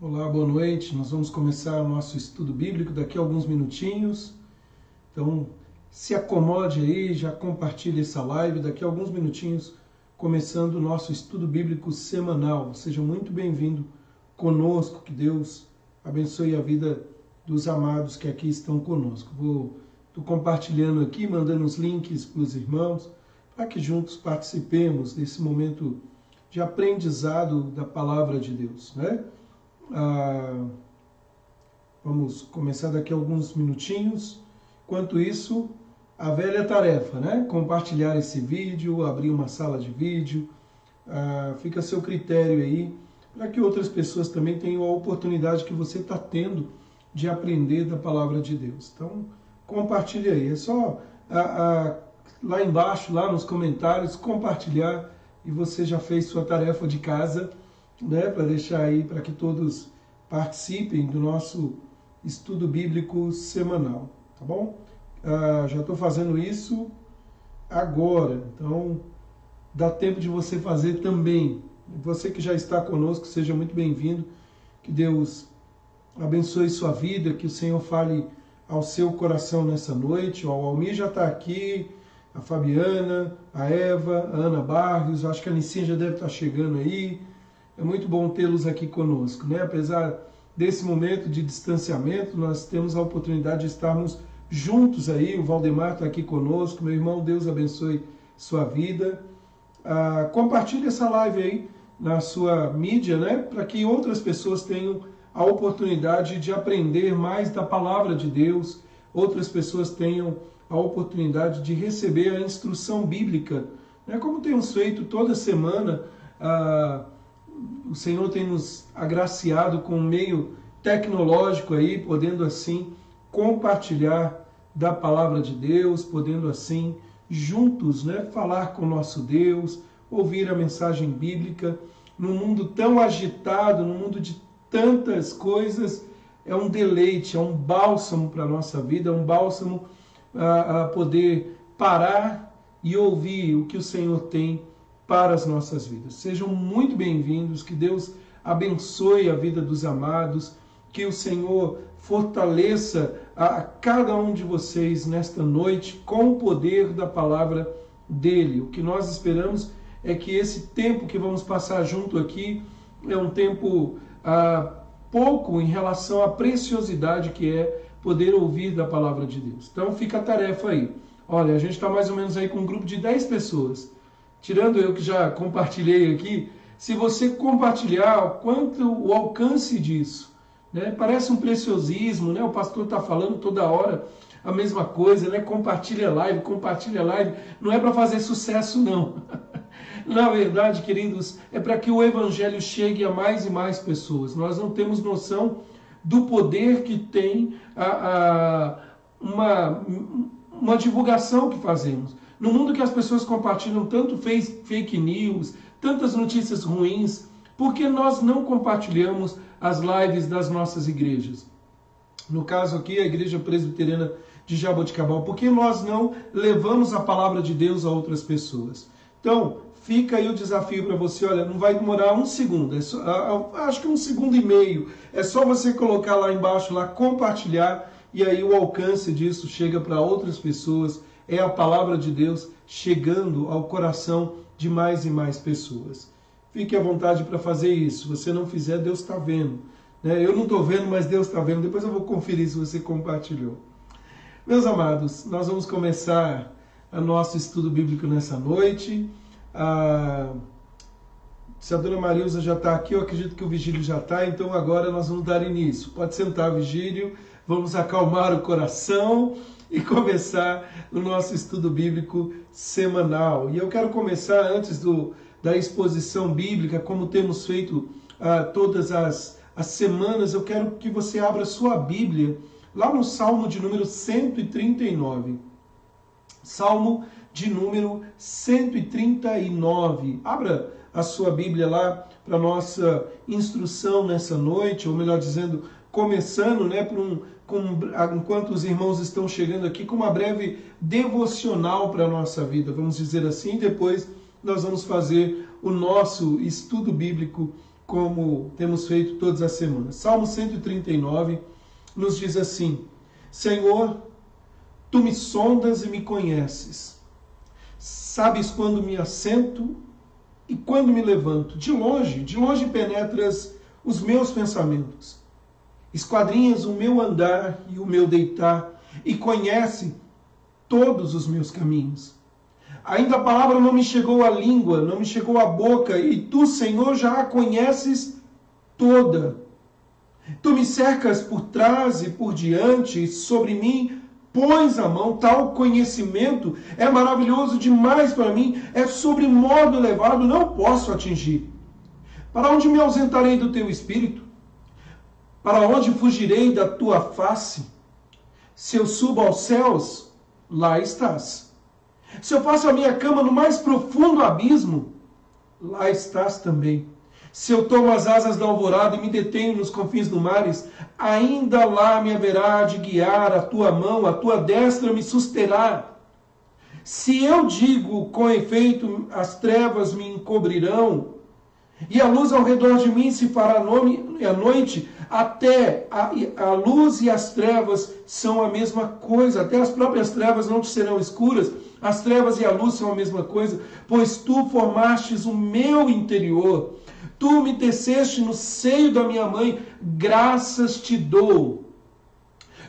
Olá, boa noite. Nós vamos começar o nosso estudo bíblico daqui a alguns minutinhos. Então, se acomode aí, já compartilhe essa live. Daqui a alguns minutinhos, começando o nosso estudo bíblico semanal. Seja muito bem-vindo conosco. Que Deus abençoe a vida dos amados que aqui estão conosco. Estou compartilhando aqui, mandando os links para os irmãos, para que juntos participemos desse momento de aprendizado da palavra de Deus, né? Vamos começar daqui a alguns minutinhos. Enquanto isso, a velha tarefa, né? Compartilhar esse vídeo, abrir uma sala de vídeo. Fica a seu critério aí, para que outras pessoas também tenham a oportunidade que você está tendo de aprender da palavra de Deus. Então, compartilhe aí. É só lá embaixo, lá nos comentários, compartilhar e você já fez sua tarefa de casa, né, para deixar aí para que todos participem do nosso estudo bíblico semanal, tá bom? Já estou fazendo isso agora, então dá tempo de você fazer também. Você que já está conosco, seja muito bem-vindo, que Deus abençoe sua vida, que o Senhor fale ao seu coração nessa noite. O Almir já está aqui, a Fabiana, a Eva, a Ana Barrios, acho que a Nicinha já deve estar chegando aí. É muito bom tê-los aqui conosco, né? Apesar desse momento de distanciamento, nós temos a oportunidade de estarmos juntos aí. O Valdemar está aqui conosco. Meu irmão, Deus abençoe sua vida. Compartilhe essa live aí na sua mídia, né? Para que outras pessoas tenham a oportunidade de aprender mais da palavra de Deus. Outras pessoas tenham a oportunidade de receber a instrução bíblica, né? Como temos feito toda semana. O Senhor tem nos agraciado com um meio tecnológico aí, podendo assim compartilhar da palavra de Deus, podendo assim juntos, né, falar com o nosso Deus, ouvir a mensagem bíblica. Num mundo tão agitado, num mundo de tantas coisas, é um deleite, é um bálsamo para a nossa vida, é um bálsamo a poder parar e ouvir o que o Senhor tem para as nossas vidas. Sejam muito bem-vindos, que Deus abençoe a vida dos amados, que o Senhor fortaleça a cada um de vocês nesta noite com o poder da palavra dele. O que nós esperamos é que esse tempo que vamos passar junto aqui é um tempo pouco em relação à preciosidade que é poder ouvir da palavra de Deus. Então fica a tarefa aí. Olha, a gente está mais ou menos aí com um grupo de 10 pessoas. Tirando eu que já compartilhei aqui, se você compartilhar, quanto o alcance disso, né? Parece um preciosismo, né? O pastor está falando toda hora a mesma coisa, né? Compartilha a live, não é para fazer sucesso não. Na verdade, queridos, é para que o evangelho chegue a mais e mais pessoas. Nós não temos noção do poder que tem uma divulgação que fazemos. No mundo que as pessoas compartilham tanto fake news, tantas notícias ruins, por que nós não compartilhamos as lives das nossas igrejas? No caso aqui, a Igreja Presbiteriana de Jaboticabal, por que nós não levamos a palavra de Deus a outras pessoas? Então, fica aí o desafio para você. Olha, não vai demorar um segundo, acho que 1,5 segundos. É só você colocar lá embaixo, lá, compartilhar, e aí o alcance disso chega para outras pessoas. É a palavra de Deus chegando ao coração de mais e mais pessoas. Fique à vontade para fazer isso. Se você não fizer, Deus está vendo, né? Eu não estou vendo, mas Deus está vendo. Depois eu vou conferir se você compartilhou. Meus amados, nós vamos começar o nosso estudo bíblico nessa noite. Se a dona Marilza já está aqui, eu acredito que o Vigílio já está, então agora nós vamos dar início. Pode sentar, Vigílio. Vamos acalmar o coração e começar o nosso estudo bíblico semanal. E eu quero começar antes da exposição bíblica, como temos feito todas as semanas. Eu quero que você abra sua Bíblia lá no Salmo de número 139. Salmo de número 139. Abra a sua Bíblia lá para a nossa instrução nessa noite, ou melhor dizendo, começando, né, enquanto os irmãos estão chegando aqui, com uma breve devocional para a nossa vida, vamos dizer assim. Depois nós vamos fazer o nosso estudo bíblico como temos feito todas as semanas. Salmo 139 nos diz assim: Senhor, Tu me sondas e me conheces. Sabes quando me assento e quando me levanto. De longe penetras os meus pensamentos. Esquadrinhas o meu andar e o meu deitar e conhece todos os meus caminhos. Ainda a palavra não me chegou à língua, não me chegou à boca, e Tu, Senhor, já a conheces toda. Tu me cercas por trás e por diante, e sobre mim pões a mão. Tal conhecimento é maravilhoso demais para mim, é sobre modo elevado, não posso atingir. Para onde me ausentarei do Teu Espírito? Para onde fugirei da Tua face? Se eu subo aos céus, lá estás. Se eu faço a minha cama no mais profundo abismo, lá estás também. Se eu tomo as asas da alvorada e me detenho nos confins do mares, ainda lá me haverá de guiar a Tua mão, a Tua destra me susterá. Se eu digo, com efeito, as trevas me encobrirão, e a luz ao redor de mim se fará à noite, até a luz e as trevas são a mesma coisa, até as próprias trevas não te serão escuras, as trevas e a luz são a mesma coisa, pois Tu formastes o meu interior, Tu me teceste no seio da minha mãe, graças Te dou.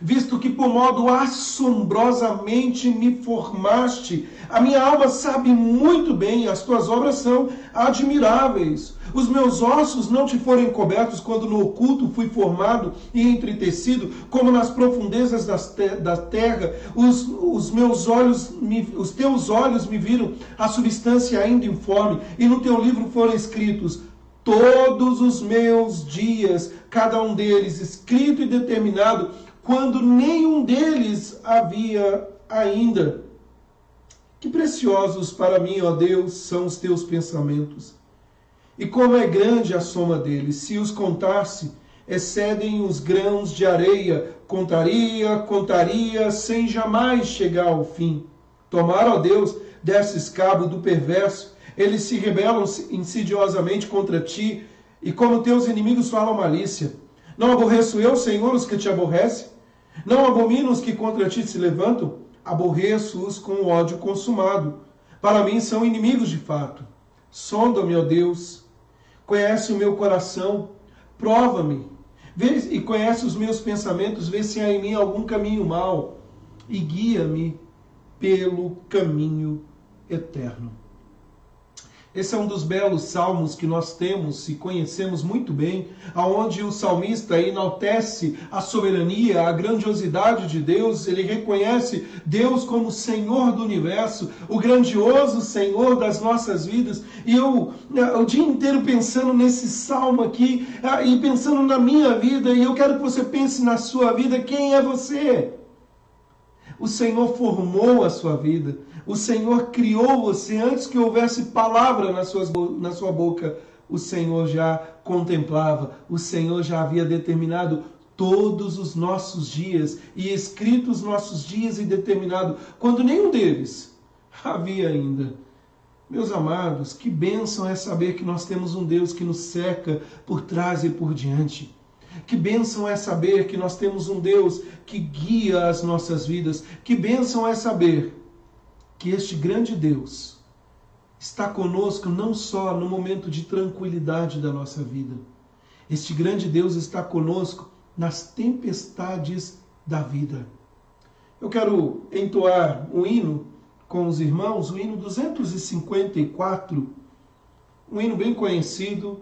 Visto que por modo assombrosamente me formaste, a minha alma sabe muito bem, as Tuas obras são admiráveis. Os meus ossos não Te foram encobertos quando no oculto fui formado e entretecido, como nas profundezas da terra, os Teus olhos me viram a substância ainda informe, e no Teu livro foram escritos todos os meus dias, cada um deles escrito e determinado, quando nenhum deles havia ainda. Que preciosos para mim, ó Deus, são os Teus pensamentos. E como é grande a soma deles. Se os contasse, excedem os grãos de areia. Contaria, sem jamais chegar ao fim. Tomara, ó Deus, desses cabo do perverso. Eles se rebelam insidiosamente contra Ti, e como Teus inimigos falam malícia. Não aborreço eu, Senhor, os que Te aborrecem? Não abomino os que contra Ti se levantam? Aborreço-os com ódio consumado. Para mim são inimigos de fato. Sonda-me, ó Deus, conhece o meu coração, prova-me, e conhece os meus pensamentos, vê se há em mim algum caminho mau, e guia-me pelo caminho eterno. Esse é um dos belos salmos que nós temos e conhecemos muito bem, aonde o salmista enaltece a soberania, a grandiosidade de Deus. Ele reconhece Deus como Senhor do universo, o grandioso Senhor das nossas vidas. E eu, o dia inteiro pensando nesse salmo aqui, e pensando na minha vida, e eu quero que você pense na sua vida. Quem é você? O Senhor formou a sua vida. O Senhor criou você antes que houvesse palavra na sua boca. O Senhor já contemplava, o Senhor já havia determinado todos os nossos dias e escrito os nossos dias e determinado quando nenhum deles havia ainda. Meus amados, que bênção é saber que nós temos um Deus que nos cerca por trás e por diante. Que bênção é saber que nós temos um Deus que guia as nossas vidas. Que bênção é saber que este grande Deus está conosco não só no momento de tranquilidade da nossa vida. Este grande Deus está conosco nas tempestades da vida. Eu quero entoar um hino com os irmãos, o hino 254, um hino bem conhecido.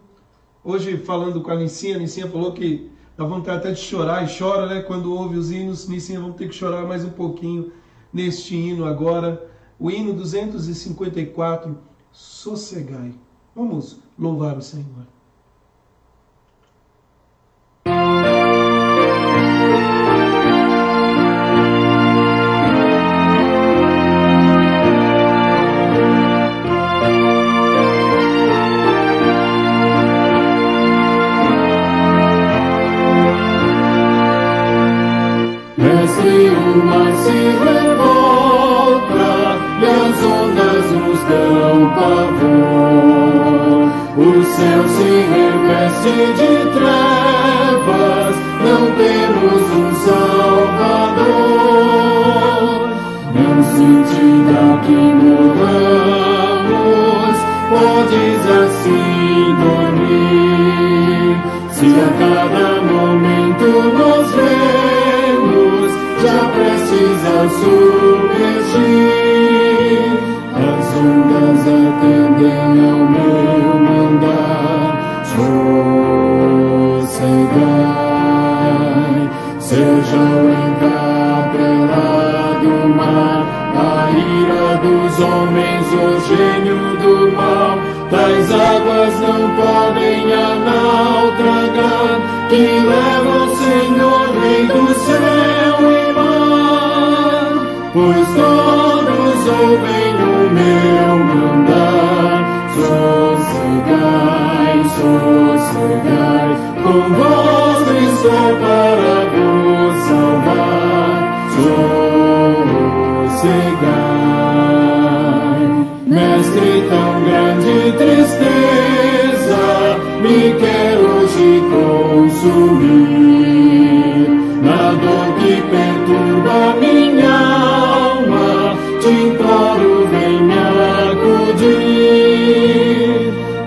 Hoje, falando com a Nicinha falou que dá vontade até de chorar, e chora, né? Quando ouve os hinos. Nicinha, vamos ter que chorar mais um pouquinho neste hino agora. O hino 254, Sossegai. Vamos louvar o Senhor. Mestre, o mar se revolta e as ondas nos dão pavor. O céu se de trevas, não temos um Salvador. Não se diga que morramos, podes assim dormir. Se a cada momento nos vemos, já prestes a submergir, as ondas atendem ao meu mandar. Sossegai, seja o encapelado mar, a ira dos homens, o gênio do mal. Tais águas não podem a nau tragar, que leva o Senhor, Rei do céu e mar. Pois todos ouvem o meu mandar. Sossegai, sossegai, convosco estou para vos salvar. Sossegai, Mestre, tão grande tristeza me quer hoje consumir. Na dor que perturba minha alma, te imploro, vem me acudir.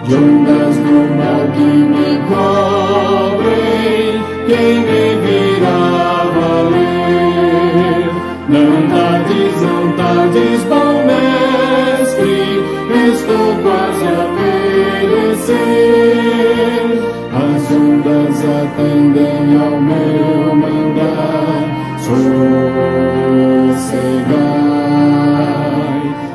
De ondas do mal que me cobrem, quem me virá valer? Não tardes, bom mestre, estou quase a perecer. As ondas atendem ao meu mandar. Sossegai,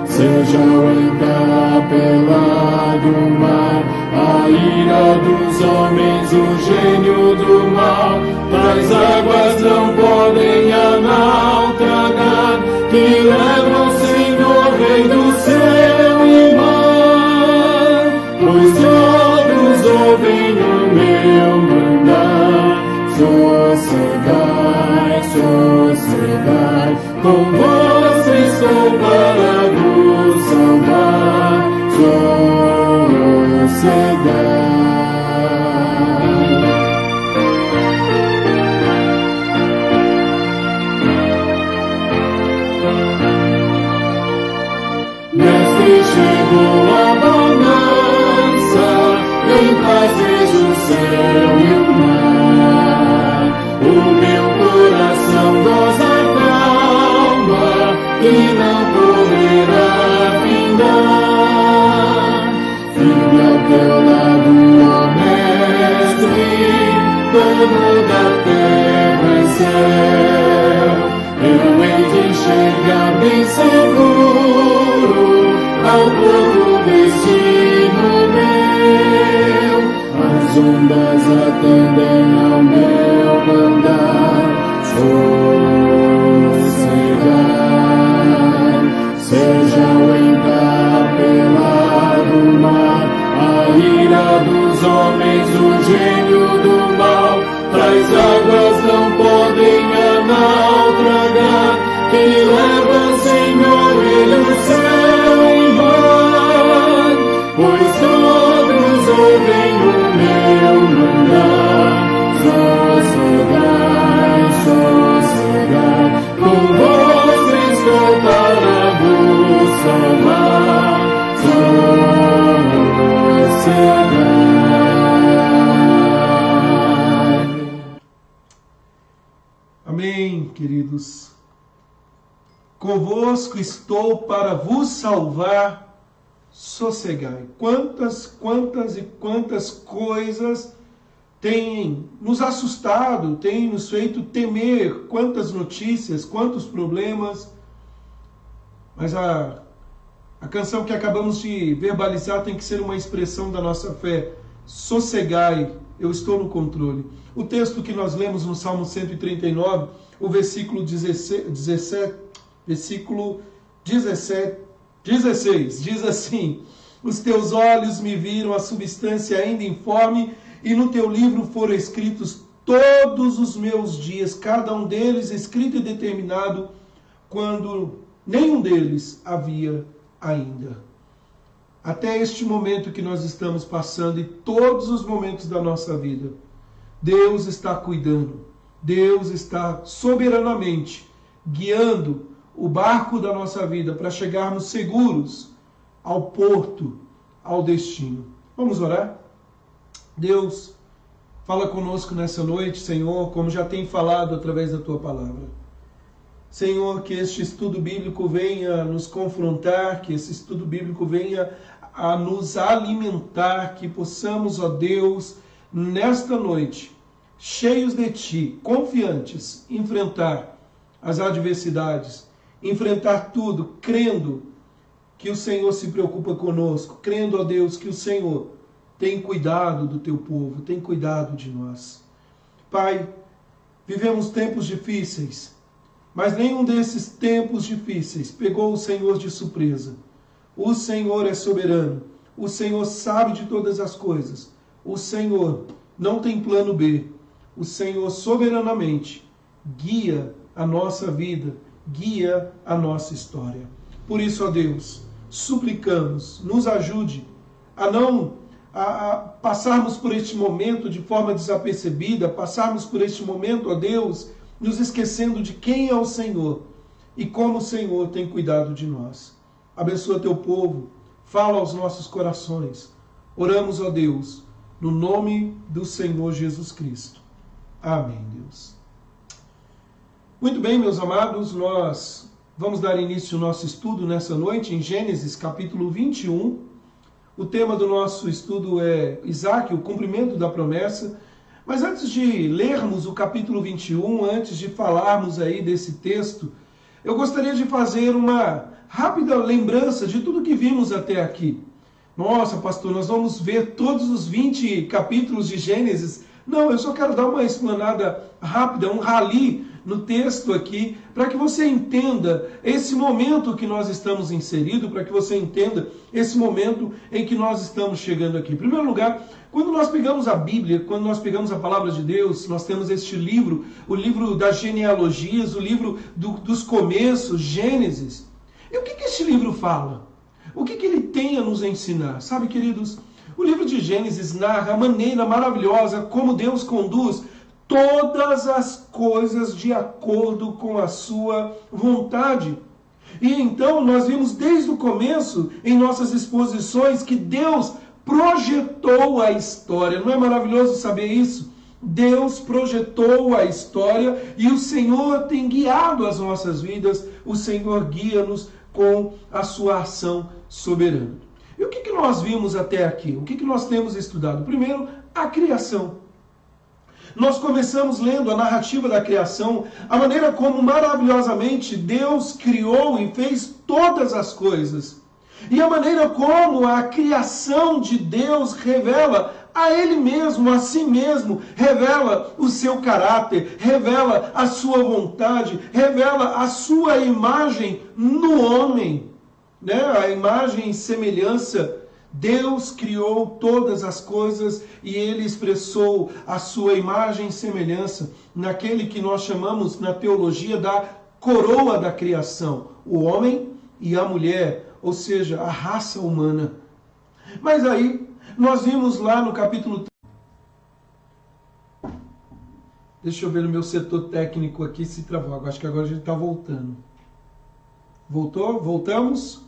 seja o encapelado mar, a ira dos homens, o gênio do mal. Tais águas não podem a nau tragar, que leva o Senhor, Rei do céu e mar. Pois todos ouvem o meu mandar. Sossegai, sossegai, convosco estou para vos salvar. Sossegai. Mestre, chegou a bonança, em paz vejo o céu e o mar. O meu coração goza calma, que não poderá findar. Firme ao teu lado, ó Mestre, dono da terra e céu. Eu hei de chegar bem seguro ao povo destino meu. As ondas atendem ao meu mandar. Sossegai, seja o encapelado mar, a ira dos homens, o gênio do mal. Tais águas não podem a nau tragar, que leva o Senhor, Rei do céu e mar. Pois todos ouvem o meu mandar. Sossegai, sossegai, convosco estou para vos salvar. Sossegai. Amém, queridos. Convosco estou para vos salvar. Sossegai. Quantas e quantas coisas têm nos assustado, têm nos feito temer, quantas notícias, quantos problemas. Mas a canção que acabamos de verbalizar tem que ser uma expressão da nossa fé. Sossegai, eu estou no controle. O texto que nós lemos no Salmo 139, o versículo 16, diz assim: os teus olhos me viram a substância ainda informe, e no teu livro foram escritos todos os meus dias, cada um deles escrito e determinado, quando nenhum deles havia ainda. até este momento que nós estamos passando e todos os momentos da nossa vida, Deus está cuidando, Deus está soberanamente guiando o barco da nossa vida para chegarmos seguros ao porto, ao destino. Vamos orar? Deus, fala conosco nessa noite, Senhor, como já tem falado através da Tua palavra. Senhor, que este estudo bíblico venha nos confrontar, que esse estudo bíblico venha a nos alimentar, que possamos, ó Deus, nesta noite, cheios de Ti, confiantes, enfrentar as adversidades, enfrentar tudo, crendo que o Senhor se preocupa conosco, crendo, ó Deus, que o Senhor tem cuidado do Teu povo, tem cuidado de nós. Pai, vivemos tempos difíceis, mas nenhum desses tempos difíceis pegou o Senhor de surpresa. O Senhor é soberano, o Senhor sabe de todas as coisas, o Senhor não tem plano B, o Senhor soberanamente guia a nossa vida, guia a nossa história. Por isso, ó Deus, suplicamos, nos ajude a não passarmos por este momento de forma desapercebida, passarmos por este momento, ó Deus, nos esquecendo de quem é o Senhor e como o Senhor tem cuidado de nós. Abençoa teu povo, fala aos nossos corações. Oramos, ó Deus, no nome do Senhor Jesus Cristo. Amém, Deus. Muito bem, meus amados, nós vamos dar início ao nosso estudo nessa noite em Gênesis capítulo 21. O tema do nosso estudo é Isaac, o cumprimento da promessa. Mas antes de lermos o capítulo 21, antes de falarmos aí desse texto, eu gostaria de fazer uma rápida lembrança de tudo que vimos até aqui. Nossa, pastor, nós vamos ver todos os 20 capítulos de Gênesis. Não, eu só quero dar uma explanada rápida, um rally no texto aqui, para que você entenda esse momento que nós estamos inseridos, para que você entenda esse momento em que nós estamos chegando aqui. Em primeiro lugar, quando nós pegamos a Bíblia, quando nós pegamos a palavra de Deus, nós temos este livro, o livro das genealogias, o livro dos começos, Gênesis. E o que este livro fala? O que ele tem a nos ensinar? Sabe, queridos, o livro de Gênesis narra a maneira maravilhosa como Deus conduz todas as coisas de acordo com a sua vontade. E então nós vimos desde o começo, em nossas exposições, que Deus projetou a história. Não é maravilhoso saber isso? Deus projetou a história e o Senhor tem guiado as nossas vidas, o Senhor guia-nos com a sua ação soberana. E o que nós vimos até aqui? O que nós temos estudado? Primeiro, a criação. Nós começamos lendo a narrativa da criação, a maneira como maravilhosamente Deus criou e fez todas as coisas. E a maneira como a criação de Deus revela a Ele mesmo, a si mesmo, revela o seu caráter, revela a sua vontade, revela a sua imagem no homem, né? A imagem e semelhança. Deus criou todas as coisas e Ele expressou a sua imagem e semelhança naquele que nós chamamos na teologia da coroa da criação, o homem e a mulher, ou seja, a raça humana. Mas aí, nós vimos lá no capítulo... Deixa eu ver no meu setor técnico aqui se travou. Acho que agora a gente está voltando. Voltou? Voltamos?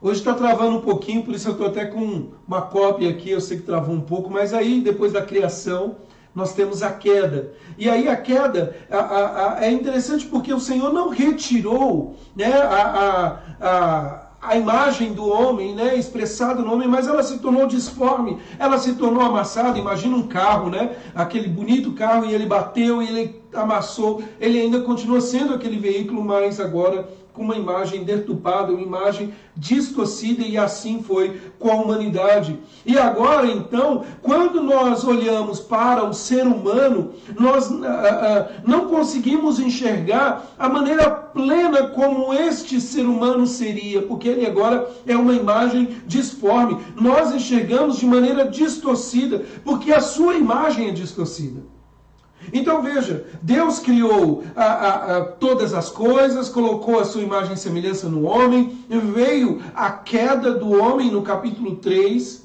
Hoje está travando um pouquinho, por isso eu estou até com uma cópia aqui, eu sei que travou um pouco, mas aí, depois da criação, nós temos a queda. E aí a queda é interessante porque o Senhor não retirou, né, a imagem do homem, né, expressada no homem, mas ela se tornou disforme, ela se tornou amassada. Imagina um carro, né, aquele bonito carro, e ele bateu, e ele amassou, ele ainda continua sendo aquele veículo, mas agora com uma imagem deturpada, uma imagem distorcida, e assim foi com a humanidade. E agora, então, quando nós olhamos para o ser humano, nós não conseguimos enxergar a maneira plena como este ser humano seria, porque ele agora é uma imagem disforme. Nós enxergamos de maneira distorcida, porque a sua imagem é distorcida. Então veja, Deus criou todas as coisas, colocou a sua imagem e semelhança no homem, veio a queda do homem no capítulo 3.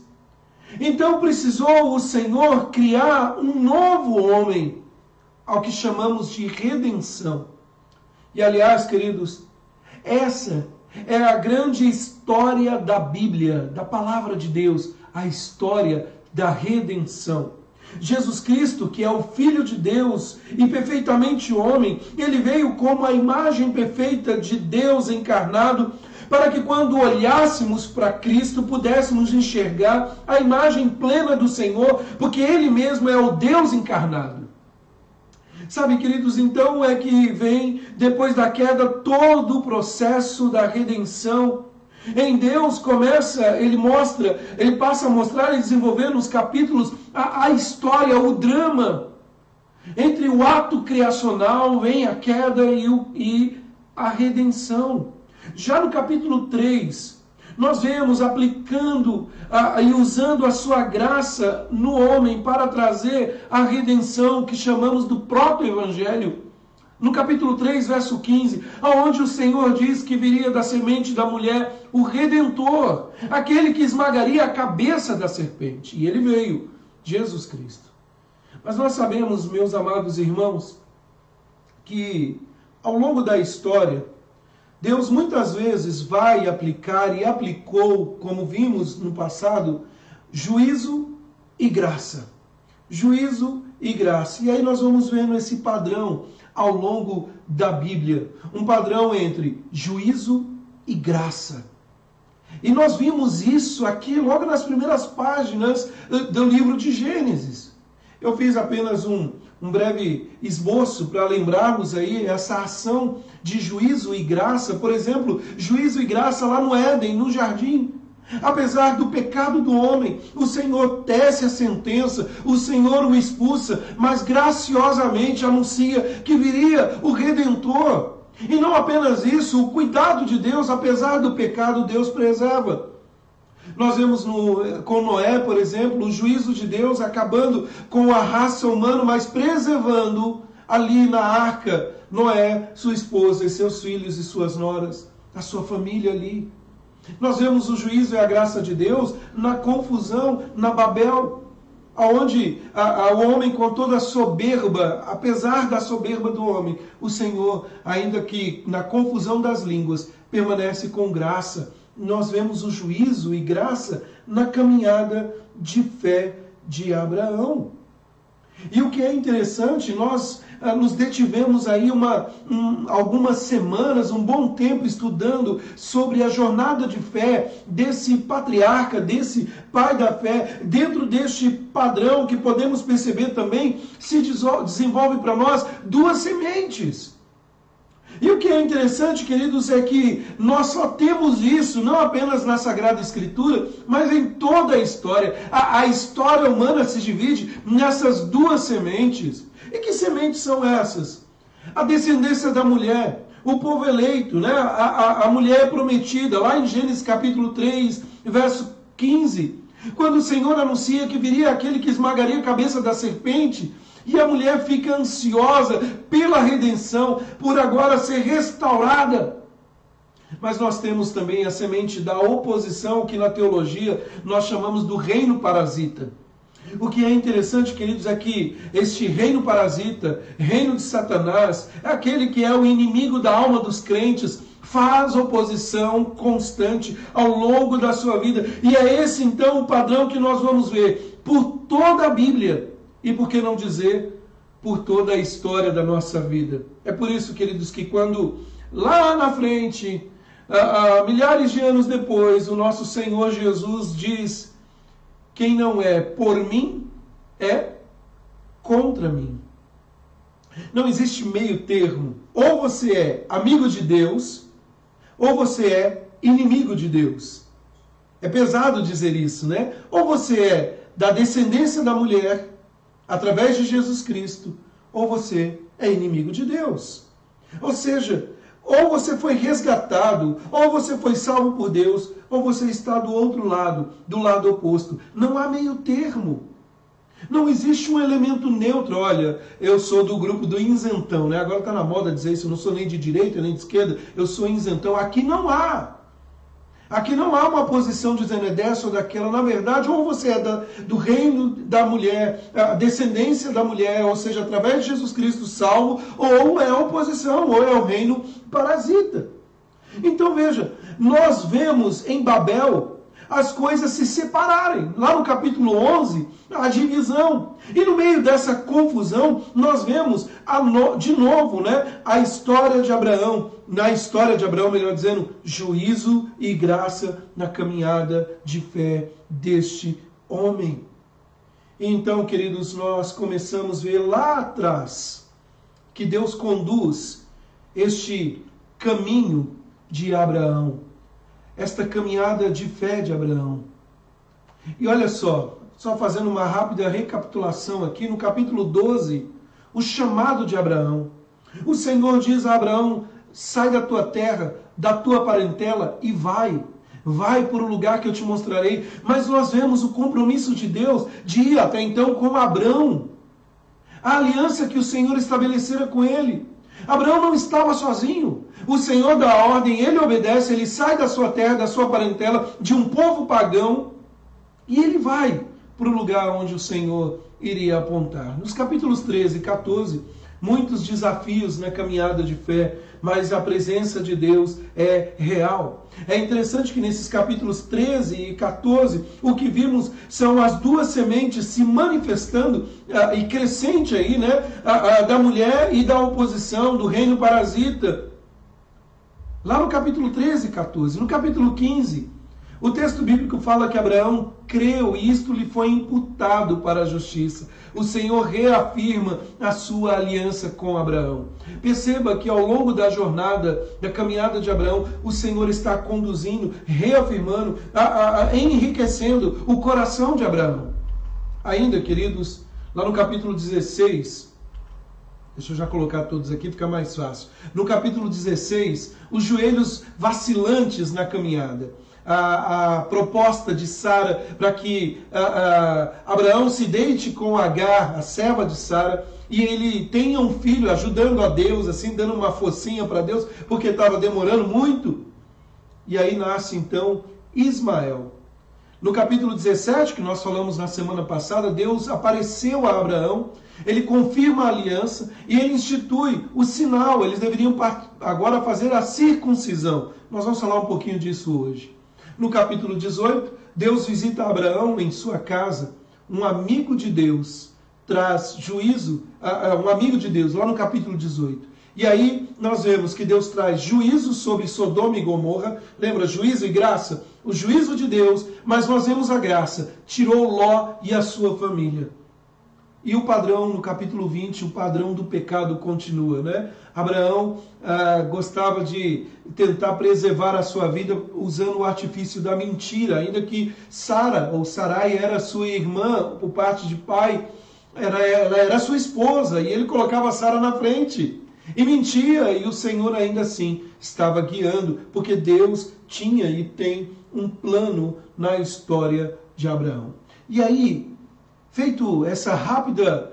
Então precisou o Senhor criar um novo homem, ao que chamamos de redenção. E aliás, queridos, essa é a grande história da Bíblia, da palavra de Deus, a história da redenção. Jesus Cristo, que é o Filho de Deus e perfeitamente homem, ele veio como a imagem perfeita de Deus encarnado, para que quando olhássemos para Cristo, pudéssemos enxergar a imagem plena do Senhor, porque ele mesmo é o Deus encarnado. Sabe, queridos, então é que vem, depois da queda, todo o processo da redenção. Em Deus ele passa a mostrar e desenvolver nos capítulos a história, o drama. Entre o ato criacional vem a queda e a redenção. Já no capítulo 3, nós vemos aplicando e usando a sua graça no homem para trazer a redenção que chamamos do proto-evangelho. No capítulo 3, verso 15, onde o Senhor diz que viria da semente da mulher o Redentor, aquele que esmagaria a cabeça da serpente. E ele veio, Jesus Cristo. Mas nós sabemos, meus amados irmãos, que ao longo da história, Deus muitas vezes vai aplicar e aplicou, como vimos no passado, juízo e graça. Juízo e graça. E aí nós vamos vendo esse padrão ao longo da Bíblia. Um padrão entre juízo e graça. E nós vimos isso aqui logo nas primeiras páginas do livro de Gênesis. Eu fiz apenas um breve esboço para lembrarmos aí essa ação de juízo e graça. Por exemplo, juízo e graça lá no Éden, no jardim. Apesar do pecado do homem, o Senhor tece a sentença, o Senhor o expulsa, mas graciosamente anuncia que viria o Redentor. E não apenas isso, o cuidado de Deus, apesar do pecado, Deus preserva. Nós vemos com Noé, por exemplo, o juízo de Deus acabando com a raça humana, mas preservando ali na arca Noé, sua esposa e seus filhos e suas noras, a sua família ali. Nós vemos o juízo e a graça de Deus na confusão, na Babel, onde o homem com toda a soberba, apesar da soberba do homem, o Senhor, ainda que na confusão das línguas, permanece com graça. Nós vemos o juízo e graça na caminhada de fé de Abraão. E o que é interessante, nós nos detivemos aí algumas semanas, um bom tempo estudando sobre a jornada de fé desse patriarca, desse pai da fé, dentro deste padrão que podemos perceber também, se desenvolve para nós duas sementes. E o que é interessante, queridos, é que nós só temos isso, não apenas na Sagrada Escritura, mas em toda a história. A história humana se divide nessas duas sementes. E que sementes são essas? A descendência da mulher, o povo eleito, né? a mulher prometida, lá em Gênesis capítulo 3, verso 15, quando o Senhor anuncia que viria aquele que esmagaria a cabeça da serpente, e a mulher fica ansiosa pela redenção, por agora ser restaurada. Mas nós temos também a semente da oposição, que na teologia nós chamamos do reino parasita. O que é interessante, queridos, é que este reino parasita, reino de Satanás, é aquele que é o inimigo da alma dos crentes, faz oposição constante ao longo da sua vida. E é esse, então, o padrão que nós vamos ver por toda a Bíblia. E por que não dizer por toda a história da nossa vida? É por isso, queridos, que quando lá na frente, milhares de anos depois, o nosso Senhor Jesus diz: quem não é por mim, é contra mim. Não existe meio termo. Ou você é amigo de Deus, ou você é inimigo de Deus. É pesado dizer isso, né? Ou você é da descendência da mulher, através de Jesus Cristo, ou você é inimigo de Deus. Ou seja, ou você foi resgatado, ou você foi salvo por Deus, ou você está do outro lado, do lado oposto. Não há meio termo. Não existe um elemento neutro. Olha, eu sou do grupo do isentão, né? Agora está na moda dizer isso, eu não sou nem de direita nem de esquerda, eu sou isentão. Aqui não há. Aqui não há uma posição dizendo é dessa ou daquela. Na verdade, ou você é do reino da mulher, a descendência da mulher, ou seja, através de Jesus Cristo salvo, ou é a oposição, ou é o reino parasita. Então veja, nós vemos em Babel as coisas se separarem. Lá no capítulo 11, a divisão. E no meio dessa confusão, nós vemos de novo, né, a história de Abraão. Na história de Abraão, melhor dizendo, juízo e graça na caminhada de fé deste homem. Então, queridos, nós começamos a ver lá atrás que Deus conduz este caminho de Abraão, esta caminhada de fé de Abraão. E olha só fazendo uma rápida recapitulação aqui, no capítulo 12, o chamado de Abraão. O Senhor diz a Abraão, sai da tua terra, da tua parentela e vai para o lugar que eu te mostrarei. Mas nós vemos o compromisso de Deus de ir até então com Abraão, a aliança que o Senhor estabelecera com ele. Abraão não estava sozinho. O Senhor dá a ordem, ele obedece, ele sai da sua terra, da sua parentela, de um povo pagão, e ele vai para o lugar onde o Senhor iria apontar. Nos capítulos 13 e 14, muitos desafios na caminhada de fé, mas a presença de Deus é real. É interessante que nesses capítulos 13 e 14, o que vimos são as duas sementes se manifestando e crescente aí, né, da mulher e da oposição, do reino parasita. Lá no capítulo 13 e 14, no capítulo 15, o texto bíblico fala que Abraão creu e isto lhe foi imputado para a justiça. O Senhor reafirma a sua aliança com Abraão. Perceba que ao longo da jornada, da caminhada de Abraão, o Senhor está conduzindo, reafirmando, enriquecendo o coração de Abraão. Ainda, queridos, lá no capítulo 16, deixa eu já colocar todos aqui, fica mais fácil. No capítulo 16, os joelhos vacilantes na caminhada. A proposta de Sara para que Abraão se deite com Agar, a serva de Sara, e ele tenha um filho, ajudando a Deus, assim, dando uma focinha para Deus, porque estava demorando muito. E aí nasce então Ismael. No capítulo 17, que nós falamos na semana passada, Deus apareceu a Abraão, ele confirma a aliança e ele institui o sinal. Eles deveriam agora fazer a circuncisão. Nós vamos falar um pouquinho disso hoje. No capítulo 18, Deus visita Abraão em sua casa. Um amigo de Deus traz juízo, um amigo de Deus, lá no capítulo 18. E aí nós vemos que Deus traz juízo sobre Sodoma e Gomorra. Lembra, juízo e graça? O juízo de Deus, mas nós vemos a graça. Tirou Ló e a sua família. E o padrão, no capítulo 20, o padrão do pecado continua, né? Abraão gostava de tentar preservar a sua vida usando o artifício da mentira, ainda que Sara, ou Sarai, era sua irmã por parte de pai, ela era sua esposa, e ele colocava Sara na frente. E mentia, e o Senhor ainda assim estava guiando, porque Deus tinha e tem um plano na história de Abraão. E aí, feito essa rápida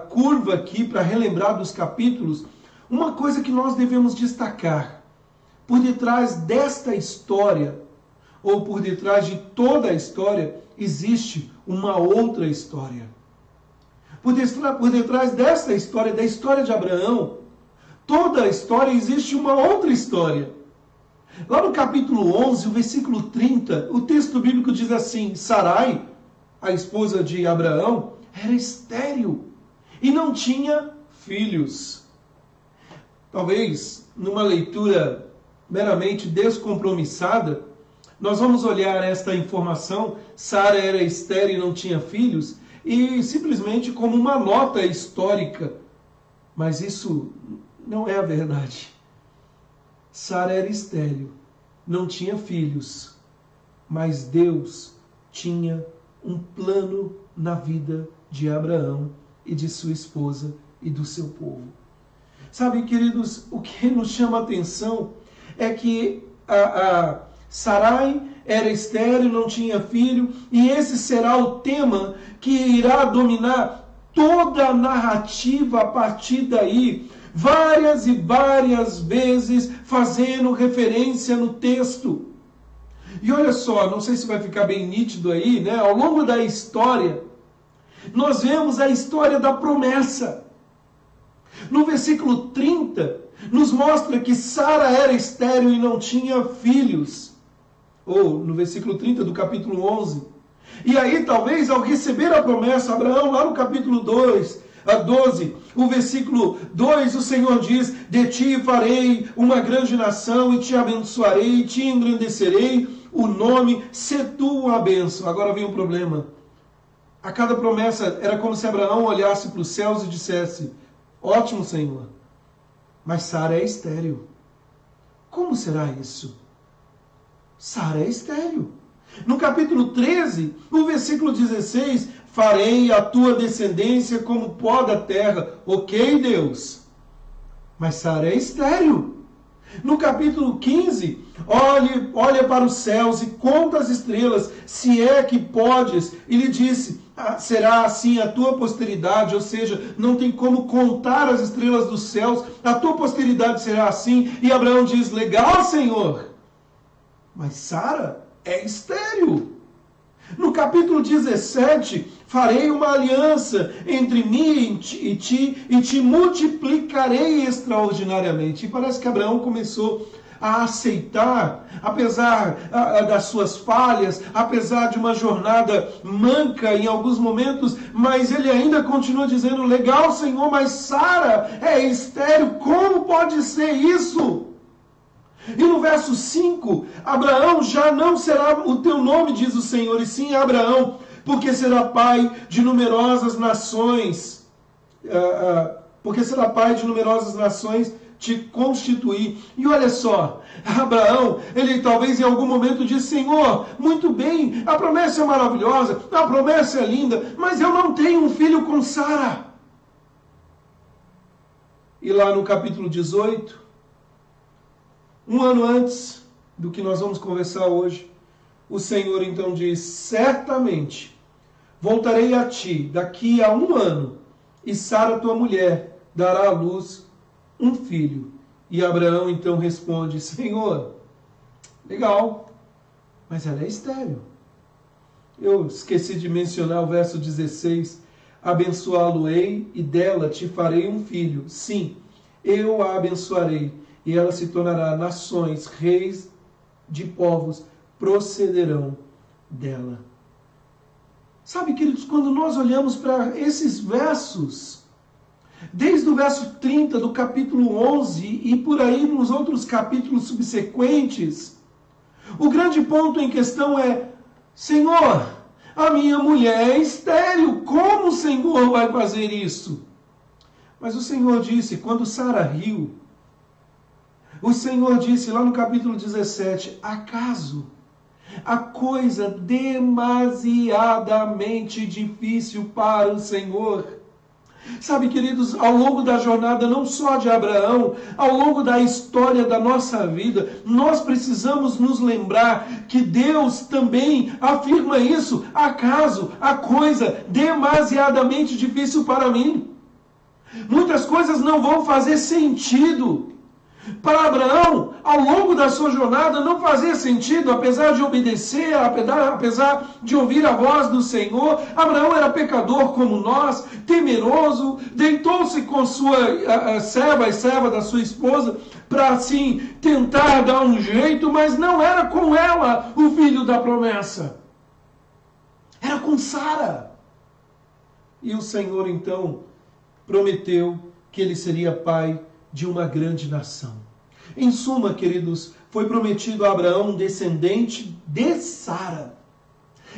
curva aqui para relembrar dos capítulos, uma coisa que nós devemos destacar, por detrás desta história, ou por detrás de toda a história, existe uma outra história. Por detrás desta história, da história de Abraão, toda a história, existe uma outra história. Lá no capítulo 11, o versículo 30, o texto bíblico diz assim: Sarai, a esposa de Abraão, era estéril e não tinha filhos. Talvez, numa leitura meramente descompromissada, nós vamos olhar esta informação, Sara era estéril e não tinha filhos, e simplesmente como uma nota histórica. Mas isso não é a verdade. Sara era estéril, não tinha filhos, mas Deus tinha um plano na vida de Abraão e de sua esposa e do seu povo. Sabe, queridos, o que nos chama a atenção é que Sarai era estéril, não tinha filho, e esse será o tema que irá dominar toda a narrativa a partir daí, várias e várias vezes fazendo referência no texto. E olha só, não sei se vai ficar bem nítido aí, né? Ao longo da história, nós vemos a história da promessa. No versículo 30, nos mostra que Sara era estéril e não tinha filhos. Ou no versículo 30 do capítulo 11. E aí, talvez, ao receber a promessa, Abraão, lá no capítulo 2, a 12, o versículo 2, o Senhor diz: de ti farei uma grande nação, e te abençoarei, e te engrandecerei o nome, se tu uma bênção. Agora vem um problema. A cada promessa era como se Abraão olhasse para os céus e dissesse: ótimo, Senhor, mas Sara é estéril. Como será isso? Sara é estéril. No capítulo 13, no versículo 16, farei a tua descendência como pó da terra. Ok, Deus. Mas Sara é estéril. No capítulo 15, olha para os céus e conta as estrelas, se é que podes. E lhe disse: será assim a tua posteridade, ou seja, não tem como contar as estrelas dos céus, a tua posteridade será assim. E Abraão diz: legal, Senhor, mas Sara é estéril. No capítulo 17, farei uma aliança entre mim e ti, e te multiplicarei extraordinariamente. E parece que Abraão começou a aceitar, apesar das suas falhas, apesar de uma jornada manca em alguns momentos, mas ele ainda continua dizendo: legal, Senhor, mas Sara é estéril, como pode ser isso? E no verso 5, Abraão, já não será o teu nome, diz o Senhor, e sim Abraão, porque será pai de numerosas nações, porque será pai de numerosas nações te constituir. E olha só, Abraão, ele talvez em algum momento disse: Senhor, muito bem, a promessa é maravilhosa, a promessa é linda, mas eu não tenho um filho com Sara. E lá no capítulo 18, um ano antes do que nós vamos conversar hoje, o Senhor então diz: certamente voltarei a ti daqui a 1 ano, e Sara, tua mulher, dará à luz um filho. E Abraão então responde: Senhor, legal, mas ela é estéril. Eu esqueci de mencionar o verso 16: abençoá-lo-ei e dela te farei um filho. Sim, eu a abençoarei, e ela se tornará nações, reis de povos procederão dela. Sabe, queridos, quando nós olhamos para esses versos, desde o verso 30 do capítulo 11 e por aí nos outros capítulos subsequentes, o grande ponto em questão é: Senhor, a minha mulher é estéril, como o Senhor vai fazer isso? Mas o Senhor disse, quando Sara riu, o Senhor disse lá no capítulo 17, acaso a coisa demasiadamente difícil para o Senhor? Sabe, queridos, ao longo da jornada, não só de Abraão, ao longo da história da nossa vida, nós precisamos nos lembrar que Deus também afirma isso. Acaso a coisa demasiadamente difícil para mim? Muitas coisas não vão fazer sentido. Para Abraão, ao longo da sua jornada, não fazia sentido, apesar de obedecer, apesar de ouvir a voz do Senhor. Abraão era pecador como nós, temeroso, deitou-se com sua serva e serva da sua esposa, para assim tentar dar um jeito, mas não era com ela o filho da promessa. Era com Sara. E o Senhor então prometeu que ele seria pai de uma grande nação. Em suma, queridos, foi prometido a Abraão um descendente de Sara.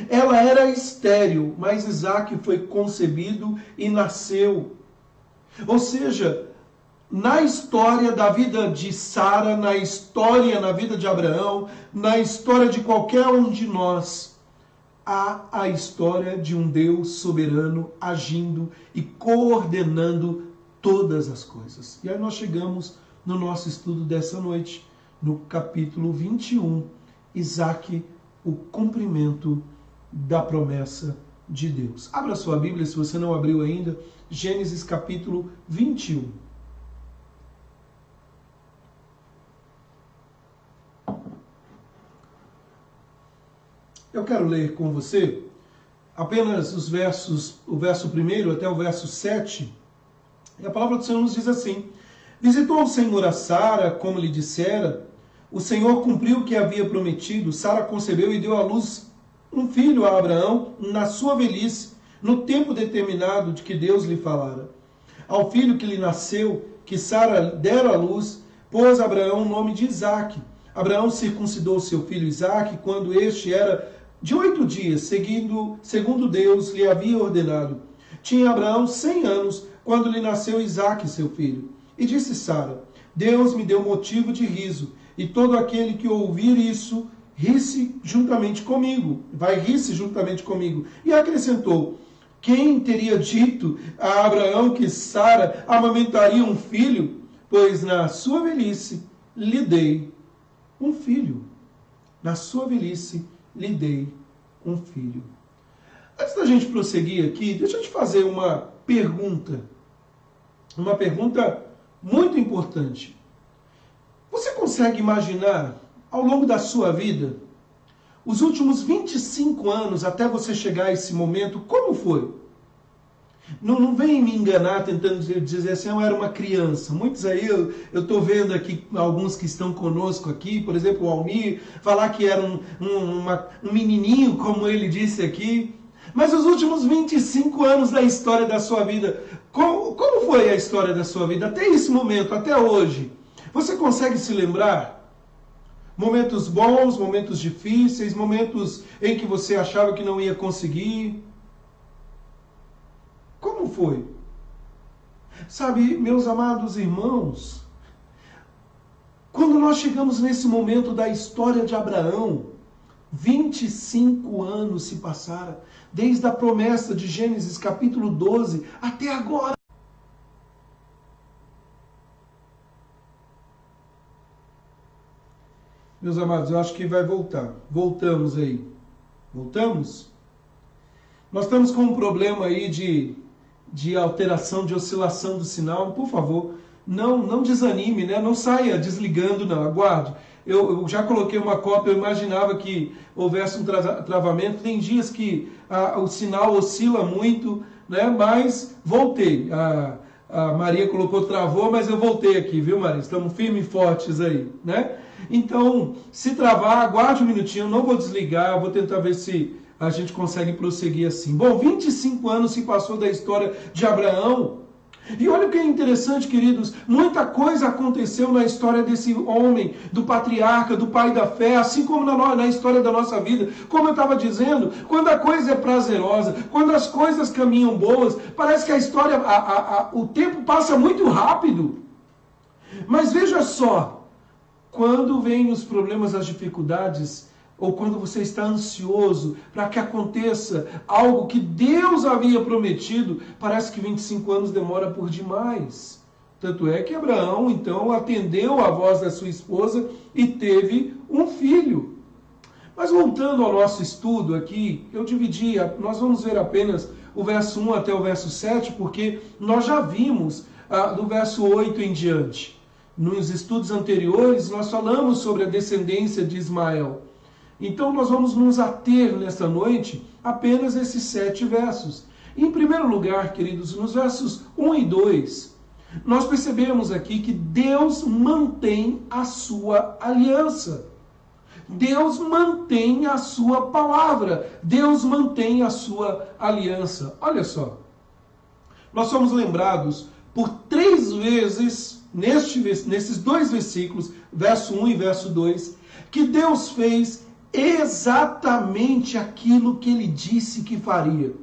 Ela era estéril, mas Isaque foi concebido e nasceu. Ou seja, na história da vida de Sara, na vida de Abraão, na história de qualquer um de nós, há a história de um Deus soberano agindo e coordenando todas as coisas. E aí nós chegamos no nosso estudo dessa noite, no capítulo 21, Isaque, o cumprimento da promessa de Deus. Abra sua Bíblia, se você não abriu ainda, Gênesis capítulo 21. Eu quero ler com você apenas o verso 1 até o verso 7. E a palavra do Senhor nos diz assim: Visitou o Senhor a Sara, como lhe dissera. O Senhor cumpriu o que havia prometido. Sara concebeu e deu à luz um filho a Abraão na sua velhice, no tempo determinado de que Deus lhe falara. Ao filho que lhe nasceu, que Sara dera à luz, pôs Abraão o nome de Isaque. Abraão circuncidou seu filho Isaque quando este era de 8 dias, segundo Deus lhe havia ordenado. Tinha Abraão 100 anos quando lhe nasceu Isaque, seu filho. E disse Sara: Deus me deu motivo de riso, e todo aquele que ouvir isso, ri-se juntamente comigo. Vai rir-se juntamente comigo. E acrescentou: Quem teria dito a Abraão que Sara amamentaria um filho? Pois na sua velhice lhe dei um filho. Na sua velhice lhe dei um filho. Antes da gente prosseguir aqui, deixa eu te fazer uma pergunta. Uma pergunta muito importante. Você consegue imaginar, ao longo da sua vida, os últimos 25 anos até você chegar a esse momento, como foi? Não vem me enganar tentando dizer assim, eu era uma criança. Muitos aí, eu estou vendo aqui, alguns que estão conosco aqui, por exemplo, o Almir, falar que era um menininho, como ele disse aqui. Mas os últimos 25 anos da história da sua vida, como foi a história da sua vida até esse momento, até hoje? Você consegue se lembrar? Momentos bons, momentos difíceis, momentos em que você achava que não ia conseguir. Como foi? Sabe, meus amados irmãos, quando nós chegamos nesse momento da história de Abraão, 25 anos se passaram, desde a promessa de Gênesis capítulo 12 até agora. Meus amados, eu acho que vai voltar. Voltamos aí. Voltamos? Nós estamos com um problema aí de alteração, de oscilação do sinal. Por favor, não desanime, né? Não saia desligando, não. Aguarde. Eu já coloquei uma cópia, eu imaginava que houvesse um travamento. Tem dias que o sinal oscila muito, né? Mas voltei. A Maria colocou travou, mas eu voltei aqui, viu, Maria? Estamos firmes e fortes aí, né? Então, se travar, aguarde um minutinho, eu não vou desligar, vou tentar ver se a gente consegue prosseguir assim. Bom, 25 anos se passou da história de Abraão. E olha o que é interessante, queridos, muita coisa aconteceu na história desse homem, do patriarca, do pai da fé, assim como na história da nossa vida. Como eu estava dizendo, quando a coisa é prazerosa, quando as coisas caminham boas, parece que a história, o tempo passa muito rápido. Mas veja só, quando vêm os problemas, as dificuldades, ou quando você está ansioso para que aconteça algo que Deus havia prometido, parece que 25 anos demora por demais. Tanto é que Abraão, então, atendeu a voz da sua esposa e teve um filho. Mas voltando ao nosso estudo aqui, eu dividi, nós vamos ver apenas o verso 1 até o verso 7, porque nós já vimos do verso 8 em diante. Nos estudos anteriores, nós falamos sobre a descendência de Ismael. Então nós vamos nos ater nesta noite apenas esses 7 versos. Em primeiro lugar, queridos, nos versos 1 e 2, nós percebemos aqui que Deus mantém a sua aliança. Deus mantém a sua palavra. Deus mantém a sua aliança. Olha só, nós somos lembrados por 3 vezes, nesses 2 versículos, verso 1 e verso 2, que Deus fez exatamente aquilo que ele disse que faria.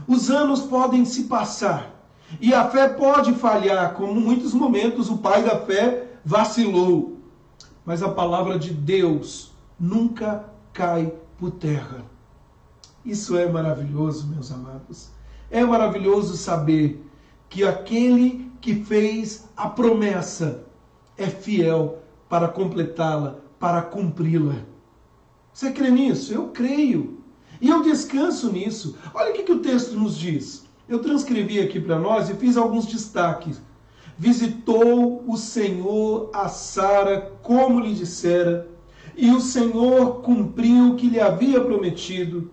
Os anos podem se passar e a fé pode falhar, como em muitos momentos o pai da fé vacilou. Mas a palavra de Deus nunca cai por terra. Isso é maravilhoso, meus amados. É maravilhoso saber que aquele que fez a promessa é fiel para completá-la, para cumpri-la. Você crê nisso? Eu creio. E eu descanso nisso. Olha o que o texto nos diz. Eu transcrevi aqui para nós e fiz alguns destaques. Visitou o Senhor a Sara, como lhe dissera, e o Senhor cumpriu o que lhe havia prometido.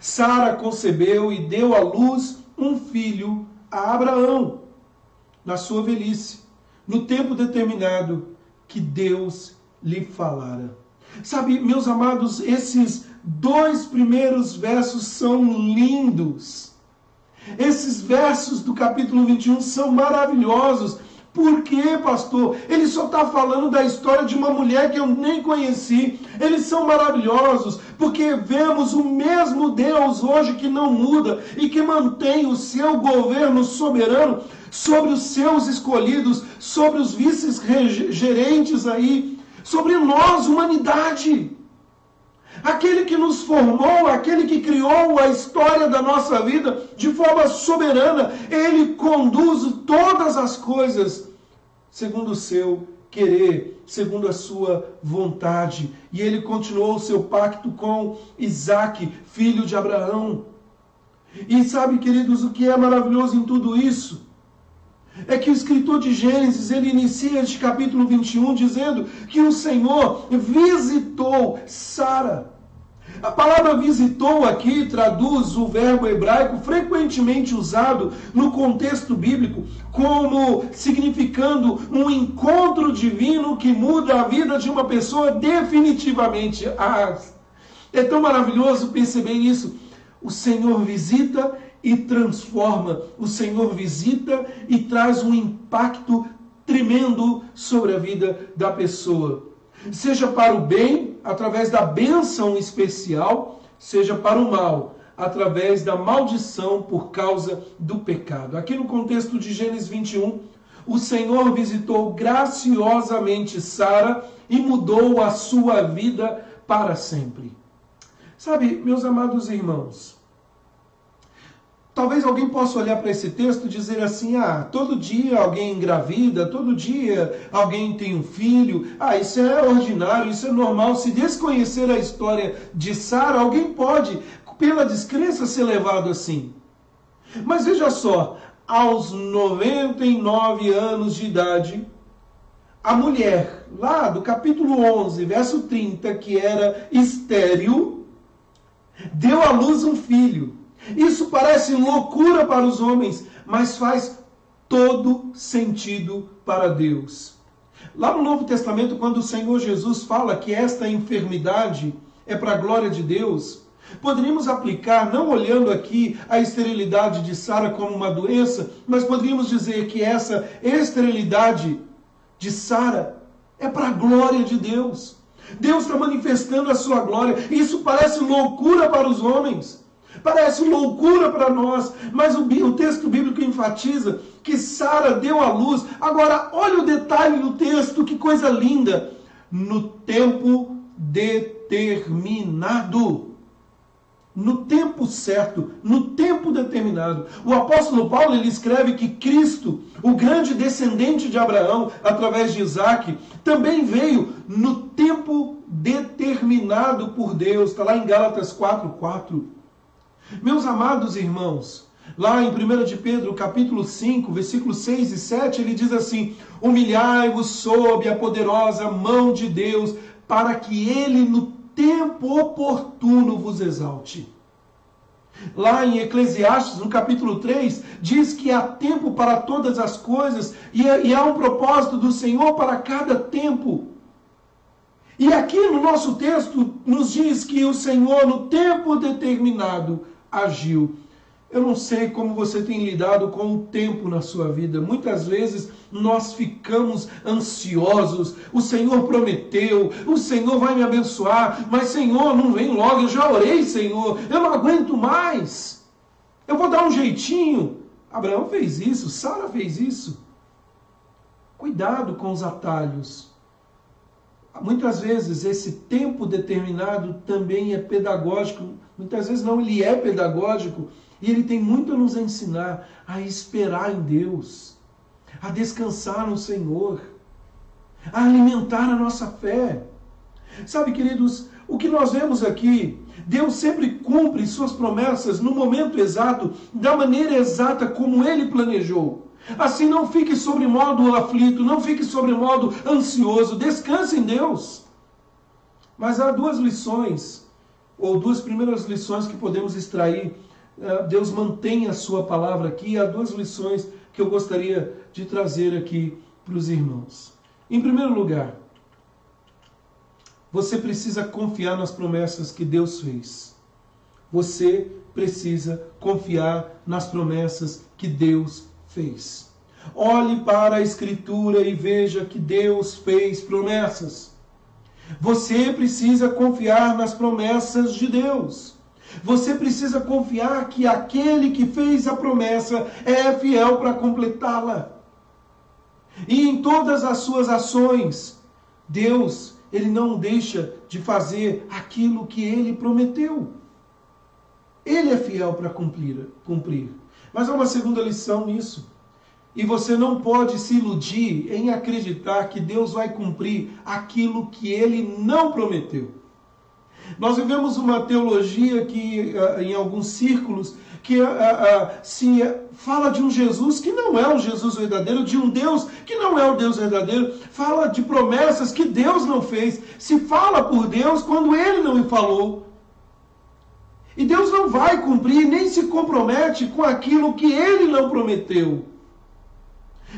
Sara concebeu e deu à luz um filho a Abraão, na sua velhice, no tempo determinado que Deus lhe falara. Sabe, meus amados, esses 2 primeiros versos são lindos. Esses versos do capítulo 21 são maravilhosos. Por quê, pastor? Ele só está falando da história de uma mulher que eu nem conheci. Eles são maravilhosos, porque vemos o mesmo Deus hoje que não muda e que mantém o seu governo soberano sobre os seus escolhidos, sobre os vice-gerentes aí, sobre nós, humanidade. Aquele que nos formou, aquele que criou a história da nossa vida de forma soberana, ele conduz todas as coisas segundo o seu querer, segundo a sua vontade. E ele continuou o seu pacto com Isaque, filho de Abraão. E sabe, queridos, o que é maravilhoso em tudo isso? É que o escritor de Gênesis, ele inicia este capítulo 21 dizendo que o Senhor visitou Sara. A palavra visitou aqui traduz o verbo hebraico frequentemente usado no contexto bíblico como significando um encontro divino que muda a vida de uma pessoa definitivamente. É tão maravilhoso perceber isso. O Senhor visita e transforma. O Senhor visita e traz um impacto tremendo sobre a vida da pessoa. Seja para o bem, através da bênção especial, seja para o mal, através da maldição por causa do pecado. Aqui no contexto de Gênesis 21, o Senhor visitou graciosamente Sara e mudou a sua vida para sempre. Sabe, meus amados irmãos, talvez alguém possa olhar para esse texto e dizer assim, todo dia alguém engravida, todo dia alguém tem um filho, isso é ordinário, isso é normal. Se desconhecer a história de Sara, alguém pode, pela descrença, ser levado assim. Mas veja só, aos 99 anos de idade, a mulher, lá do capítulo 11, verso 30, que era estéril, deu à luz um filho. Isso parece loucura para os homens, mas faz todo sentido para Deus. Lá no Novo Testamento, quando o Senhor Jesus fala que esta enfermidade é para a glória de Deus, poderíamos aplicar, não olhando aqui a esterilidade de Sara como uma doença, mas poderíamos dizer que essa esterilidade de Sara é para a glória de Deus. Deus está manifestando a sua glória. Isso parece loucura para os homens. Parece loucura para nós, mas o texto bíblico enfatiza que Sara deu à luz. Agora, olha o detalhe do texto, que coisa linda. No tempo determinado. No tempo certo, no tempo determinado. O apóstolo Paulo, ele escreve que Cristo, o grande descendente de Abraão, através de Isaque, também veio no tempo determinado por Deus. Está lá em Gálatas 4:4. Meus amados irmãos, lá em 1 de Pedro, capítulo 5, versículos 6 e 7, ele diz assim, humilhai-vos sob a poderosa mão de Deus, para que ele no tempo oportuno vos exalte. Lá em Eclesiastes, no capítulo 3, diz que há tempo para todas as coisas e há um propósito do Senhor para cada tempo. E aqui no nosso texto nos diz que o Senhor, no tempo determinado, agiu. Eu não sei como você tem lidado com o tempo na sua vida. Muitas vezes nós ficamos ansiosos. O Senhor prometeu, o Senhor vai me abençoar, mas Senhor, não vem logo, eu já orei, Senhor, eu não aguento mais. Eu vou dar um jeitinho. Abraão fez isso, Sara fez isso. Cuidado com os atalhos. Muitas vezes esse tempo determinado também é pedagógico. Muitas vezes não, ele é pedagógico e ele tem muito a nos ensinar a esperar em Deus, a descansar no Senhor, a alimentar a nossa fé. Sabe, queridos, o que nós vemos aqui, Deus sempre cumpre suas promessas no momento exato, da maneira exata como Ele planejou. Assim, não fique sobre modo aflito, não fique sobre modo ansioso, descanse em Deus. Mas há duas lições, ou duas primeiras lições que podemos extrair. Deus mantém a sua palavra aqui. Há duas lições que eu gostaria de trazer aqui para os irmãos. Em primeiro lugar, você precisa confiar nas promessas que Deus fez. Você precisa confiar nas promessas que Deus fez. Olhe para a Escritura e veja que Deus fez promessas. Você precisa confiar nas promessas de Deus. Você precisa confiar que aquele que fez a promessa é fiel para completá-la. E em todas as suas ações, Deus, Ele não deixa de fazer aquilo que Ele prometeu. Ele é fiel para cumprir. Mas há uma segunda lição nisso. E você não pode se iludir em acreditar que Deus vai cumprir aquilo que Ele não prometeu. Nós vivemos uma teologia que, em alguns círculos, que se fala de um Jesus que não é o Jesus verdadeiro, de um Deus que não é o Deus verdadeiro, fala de promessas que Deus não fez, se fala por Deus quando Ele não me falou. E Deus não vai cumprir, nem se compromete com aquilo que Ele não prometeu.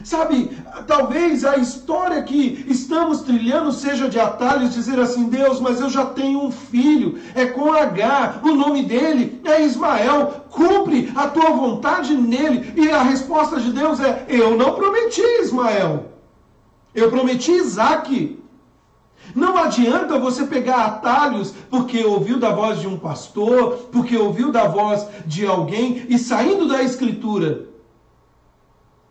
Sabe, talvez a história que estamos trilhando seja de atalhos, dizer assim, Deus, mas eu já tenho um filho, é com H, o nome dele é Ismael, cumpre a tua vontade nele. E a resposta de Deus é, eu não prometi Ismael, eu prometi Isaac. Não adianta você pegar atalhos porque ouviu da voz de um pastor, porque ouviu da voz de alguém e saindo da Escritura,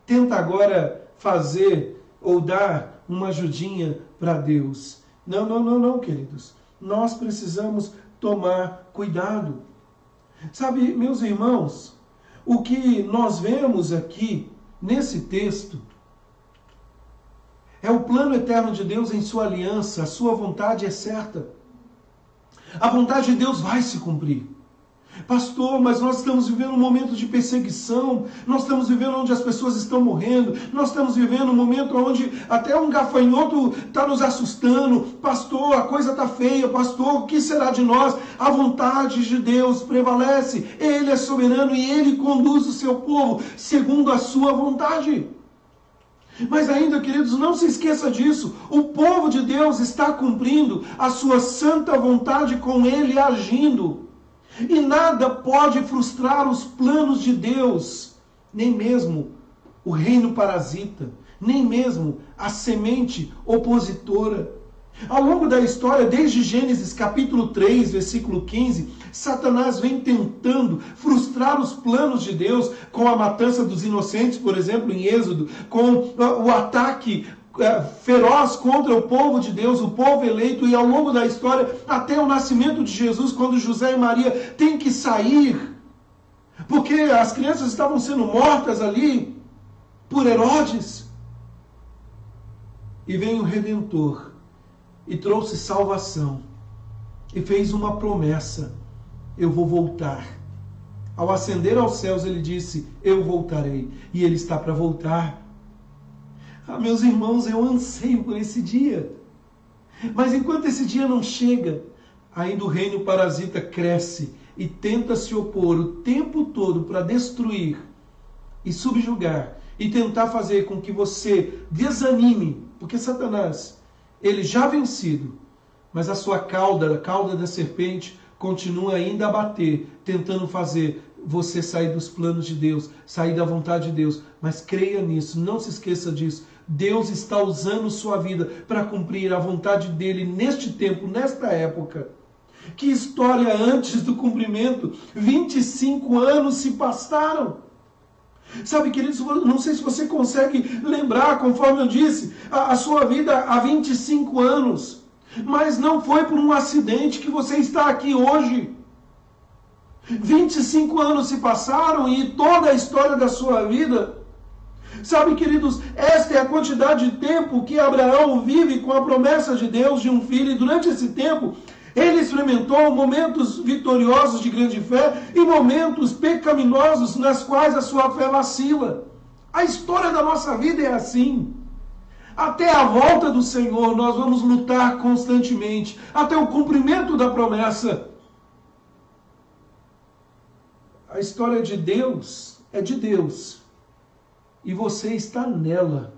tenta agora fazer ou dar uma ajudinha para Deus. Não, queridos. Nós precisamos tomar cuidado. Sabe, meus irmãos, o que nós vemos aqui nesse texto é o plano eterno de Deus em sua aliança. A sua vontade é certa. A vontade de Deus vai se cumprir. Pastor, mas nós estamos vivendo um momento de perseguição, nós estamos vivendo onde as pessoas estão morrendo, nós estamos vivendo um momento onde até um gafanhoto está nos assustando. Pastor, a coisa está feia. Pastor, o que será de nós? A vontade de Deus prevalece, Ele é soberano e Ele conduz o seu povo segundo a sua vontade. Mas ainda, queridos, não se esqueça disso, o povo de Deus está cumprindo a sua santa vontade com Ele agindo. E nada pode frustrar os planos de Deus, nem mesmo o reino parasita, nem mesmo a semente opositora. Ao longo da história, desde Gênesis capítulo 3, versículo 15, Satanás vem tentando frustrar os planos de Deus com a matança dos inocentes, por exemplo, em Êxodo, com o ataque feroz contra o povo de Deus, o povo eleito, e ao longo da história, até o nascimento de Jesus, quando José e Maria têm que sair, porque as crianças estavam sendo mortas ali por Herodes. E vem o Redentor e trouxe salvação e fez uma promessa: eu vou voltar. Ao ascender aos céus, ele disse, eu voltarei, e ele está para voltar. Meus irmãos, eu anseio por esse dia. Mas enquanto esse dia não chega, ainda o reino parasita cresce e tenta se opor o tempo todo para destruir e subjugar e tentar fazer com que você desanime, porque Satanás, ele já vencido, mas a sua cauda, a cauda da serpente, continua ainda a bater, tentando fazer você sair dos planos de Deus, sair da vontade de Deus. Mas creia nisso, não se esqueça disso. Deus está usando sua vida para cumprir a vontade dele neste tempo, nesta época. Que história antes do cumprimento! 25 anos se passaram. Sabe, queridos, não sei se você consegue lembrar, conforme eu disse, a sua vida há 25 anos. Mas não foi por um acidente que você está aqui hoje. 25 anos se passaram e toda a história da sua vida Sabe, queridos, esta é a quantidade de tempo que Abraão vive com a promessa de Deus de um filho, e durante esse tempo ele experimentou momentos vitoriosos de grande fé e momentos pecaminosos nas quais a sua fé vacila. A história da nossa vida é assim. Até a volta do Senhor nós vamos lutar constantemente, até o cumprimento da promessa. A história de Deus é de Deus. E você está nela.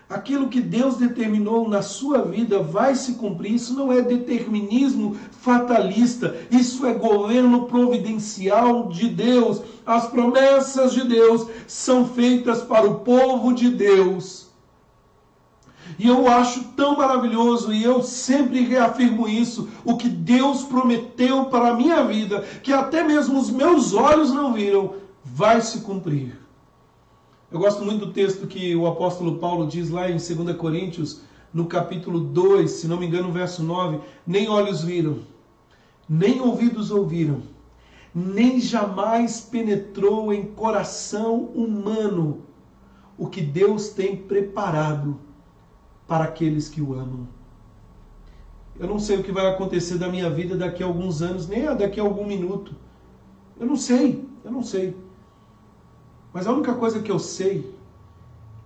Aquilo que Deus determinou na sua vida vai se cumprir. Isso não é determinismo fatalista. Isso é governo providencial de Deus. As promessas de Deus são feitas para o povo de Deus. E eu acho tão maravilhoso, e eu sempre reafirmo isso, o que Deus prometeu para a minha vida, que até mesmo os meus olhos não viram, vai se cumprir. Eu gosto muito do texto que o apóstolo Paulo diz lá em 2 Coríntios, no capítulo 2, se não me engano, verso 9, nem olhos viram, nem ouvidos ouviram, nem jamais penetrou em coração humano o que Deus tem preparado para aqueles que o amam. Eu não sei o que vai acontecer da minha vida daqui a alguns anos, nem daqui a algum minuto. Eu não sei. Mas a única coisa que eu sei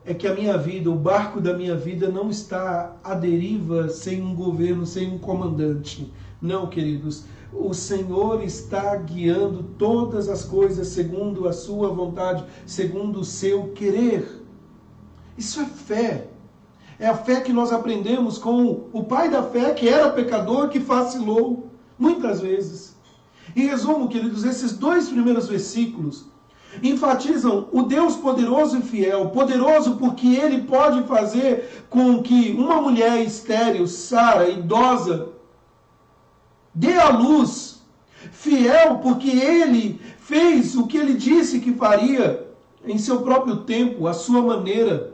é que a minha vida, o barco da minha vida não está à deriva sem um governo, sem um comandante. Não, queridos. O Senhor está guiando todas as coisas segundo a sua vontade, segundo o seu querer. Isso é fé. É a fé que nós aprendemos com o pai da fé, que era pecador, que vacilou muitas vezes. Em resumo, queridos, esses 2 primeiros versículos enfatizam o Deus poderoso e fiel. Poderoso porque Ele pode fazer com que uma mulher estéril, Sara, idosa, dê à luz. Fiel porque Ele fez o que Ele disse que faria em seu próprio tempo, à sua maneira.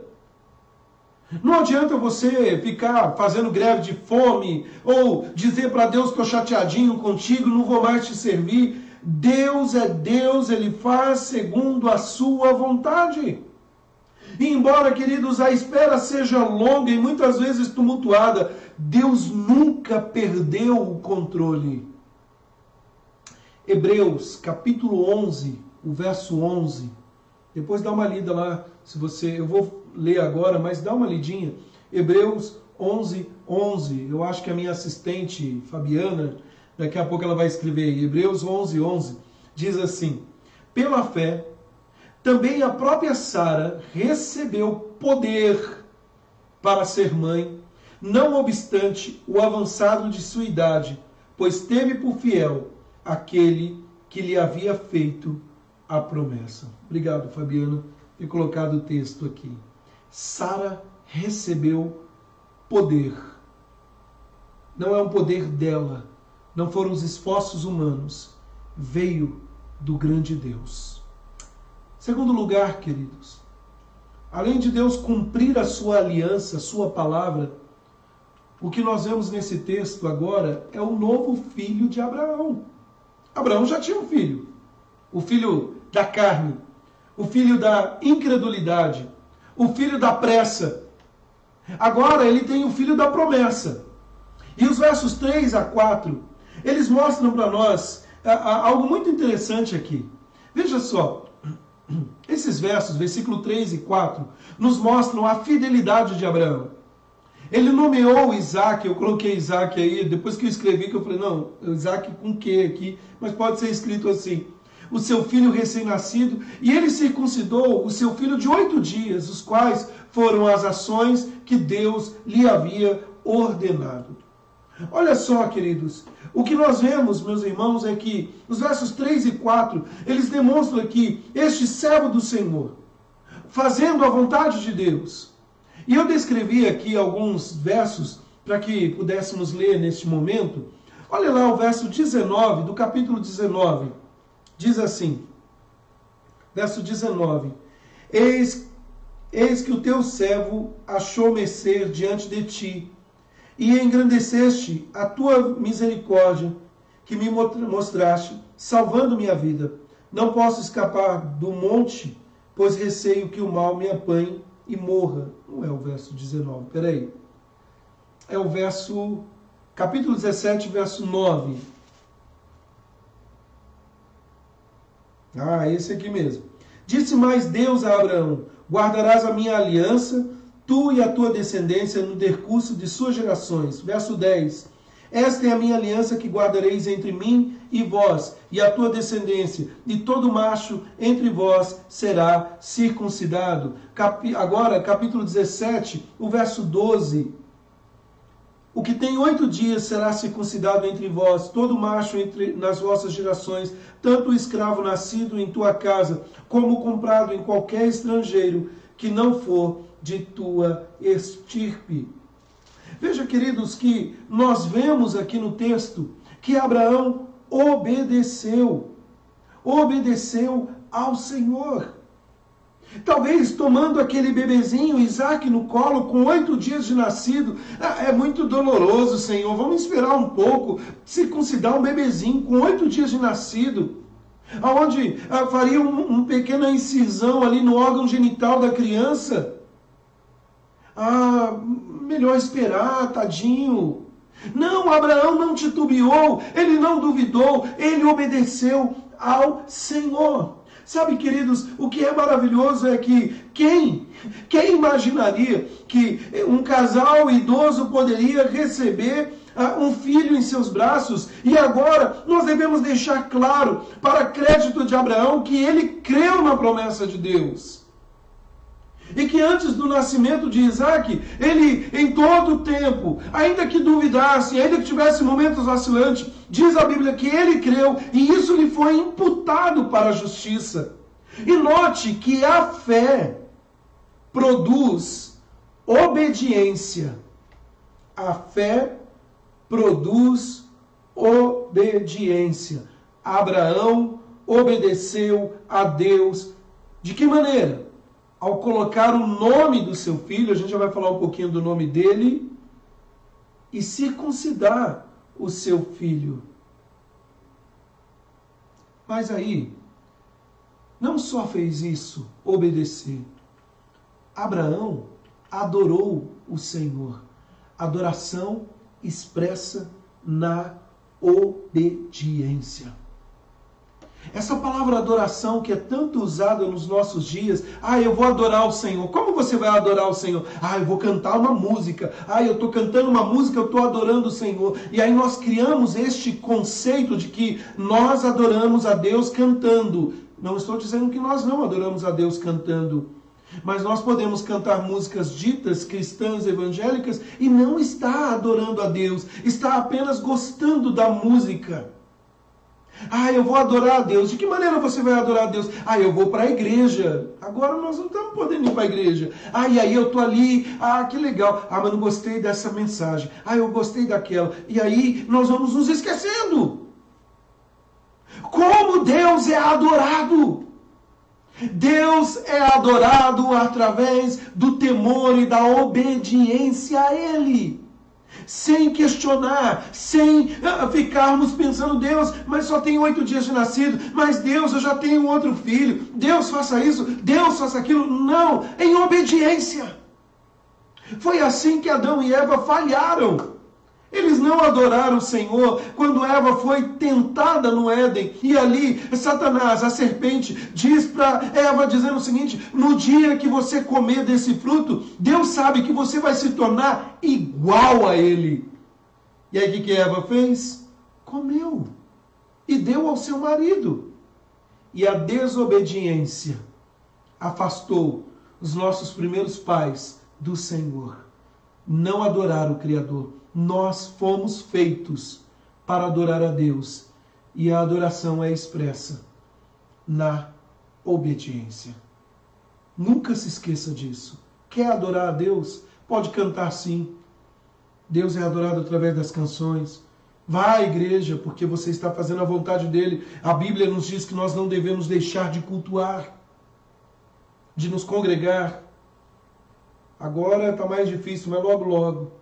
Não adianta você ficar fazendo greve de fome ou dizer para Deus, estou chateadinho contigo, não vou mais te servir. Deus é Deus, Ele faz segundo a sua vontade. E embora, queridos, a espera seja longa e muitas vezes tumultuada, Deus nunca perdeu o controle. Hebreus, capítulo 11, o verso 11. Depois dá uma lida lá, eu vou ler agora, mas dá uma lidinha. Hebreus 11, 11. Eu acho que a minha assistente, Fabiana, daqui a pouco ela vai escrever. Hebreus 11, 11. Diz assim: pela fé, também a própria Sara recebeu poder para ser mãe, não obstante o avançado de sua idade, pois teve por fiel aquele que lhe havia feito a promessa. Obrigado, Fabiana, por ter colocado o texto aqui. Sara recebeu poder. Não é um poder dela, não foram os esforços humanos, veio do grande Deus. Segundo lugar, queridos, além de Deus cumprir a sua aliança, a sua palavra, o que nós vemos nesse texto agora é o novo filho de Abraão. Abraão já tinha um filho, o filho da carne, o filho da incredulidade, o filho da pressa. Agora ele tem o filho da promessa. E os versos 3 a 4, eles mostram para nós algo muito interessante aqui. Veja só, esses versos, versículo 3 e 4, nos mostram a fidelidade de Abraão. Ele nomeou Isaac, eu coloquei Isaac aí, depois que eu escrevi, que eu falei, não, Isaac com que aqui? Mas pode ser escrito assim: o seu filho recém-nascido, e ele circuncidou o seu filho de 8 dias, os quais foram as ações que Deus lhe havia ordenado. Olha só, queridos, o que nós vemos, meus irmãos, é que os versos 3 e 4, eles demonstram aqui este servo do Senhor, fazendo a vontade de Deus. E eu descrevi aqui alguns versos para que pudéssemos ler neste momento. Olha lá o verso 19, do capítulo 19. Diz assim, verso 19: Eis que o teu servo achou mercê diante de ti, e engrandeceste a tua misericórdia, que me mostraste, salvando minha vida. Não posso escapar do monte pois receio que o mal me apanhe e morra. Não é o verso 19, peraí. É o verso, capítulo 17, verso 9. Esse aqui mesmo. Disse mais Deus a Abraão: guardarás a minha aliança, tu e a tua descendência, no decurso de suas gerações. Verso 10. Esta é a minha aliança que guardareis entre mim e vós, e a tua descendência, e todo macho entre vós será circuncidado. Agora, capítulo 17, o verso 12. O que tem 8 dias será circuncidado entre vós, todo macho nas vossas gerações, tanto o escravo nascido em tua casa, como comprado em qualquer estrangeiro, que não for de tua estirpe. Veja, queridos, que nós vemos aqui no texto que Abraão obedeceu ao Senhor. Talvez tomando aquele bebezinho, Isaac, no colo, com 8 dias de nascido. É muito doloroso, Senhor. Vamos esperar um pouco. Circuncidar um bebezinho com 8 dias de nascido. Onde faria uma pequena incisão ali no órgão genital da criança. Melhor esperar, tadinho. Não, Abraão não titubeou. Ele não duvidou. Ele obedeceu ao Senhor. Sabe, queridos, o que é maravilhoso é que quem imaginaria que um casal idoso poderia receber um filho em seus braços? E agora nós devemos deixar claro, para crédito de Abraão, que ele creu na promessa de Deus. E que antes do nascimento de Isaac, ele, em todo o tempo, ainda que duvidasse, ainda que tivesse momentos vacilantes, diz a Bíblia que ele creu e isso lhe foi imputado para a justiça. E note que a fé produz obediência. A fé produz obediência. Abraão obedeceu a Deus. De que maneira? Ao colocar o nome do seu filho, a gente já vai falar um pouquinho do nome dele, e circuncidar o seu filho. Mas aí, não só fez isso, obedecer. Abraão adorou o Senhor. Adoração expressa na obediência. Essa palavra adoração que é tanto usada nos nossos dias, eu vou adorar o Senhor. Como você vai adorar o Senhor? Eu vou cantar uma música. Eu estou cantando uma música, eu estou adorando o Senhor. E aí nós criamos este conceito de que nós adoramos a Deus cantando. Não estou dizendo que nós não adoramos a Deus cantando. Mas nós podemos cantar músicas ditas cristãs, evangélicas, e não está adorando a Deus. Está apenas gostando da música. Eu vou adorar a Deus. De que maneira você vai adorar a Deus? Eu vou para a igreja. Agora nós não estamos podendo ir para a igreja. E aí eu estou ali. Que legal. Mas não gostei dessa mensagem. Eu gostei daquela. E aí nós vamos nos esquecendo. Como Deus é adorado. Deus é adorado através do temor e da obediência a Ele. Sem questionar, sem ficarmos pensando, Deus, mas só tenho 8 dias de nascido, mas Deus, eu já tenho outro filho, Deus faça isso, Deus faça aquilo. Não, em obediência. Foi assim que Adão e Eva falharam. Eles não adoraram o Senhor quando Eva foi tentada no Éden. E ali, Satanás, a serpente, diz para Eva, dizendo o seguinte: no dia que você comer desse fruto, Deus sabe que você vai se tornar igual a Ele. E aí o que Eva fez? Comeu. E deu ao seu marido. E a desobediência afastou os nossos primeiros pais do Senhor. Não adoraram o Criador. Nós fomos feitos para adorar a Deus. E a adoração é expressa na obediência. Nunca se esqueça disso. Quer adorar a Deus? Pode cantar sim. Deus é adorado através das canções. Vá à igreja, porque você está fazendo a vontade dEle. A Bíblia nos diz que nós não devemos deixar de cultuar, de nos congregar. Agora está mais difícil, mas logo, logo.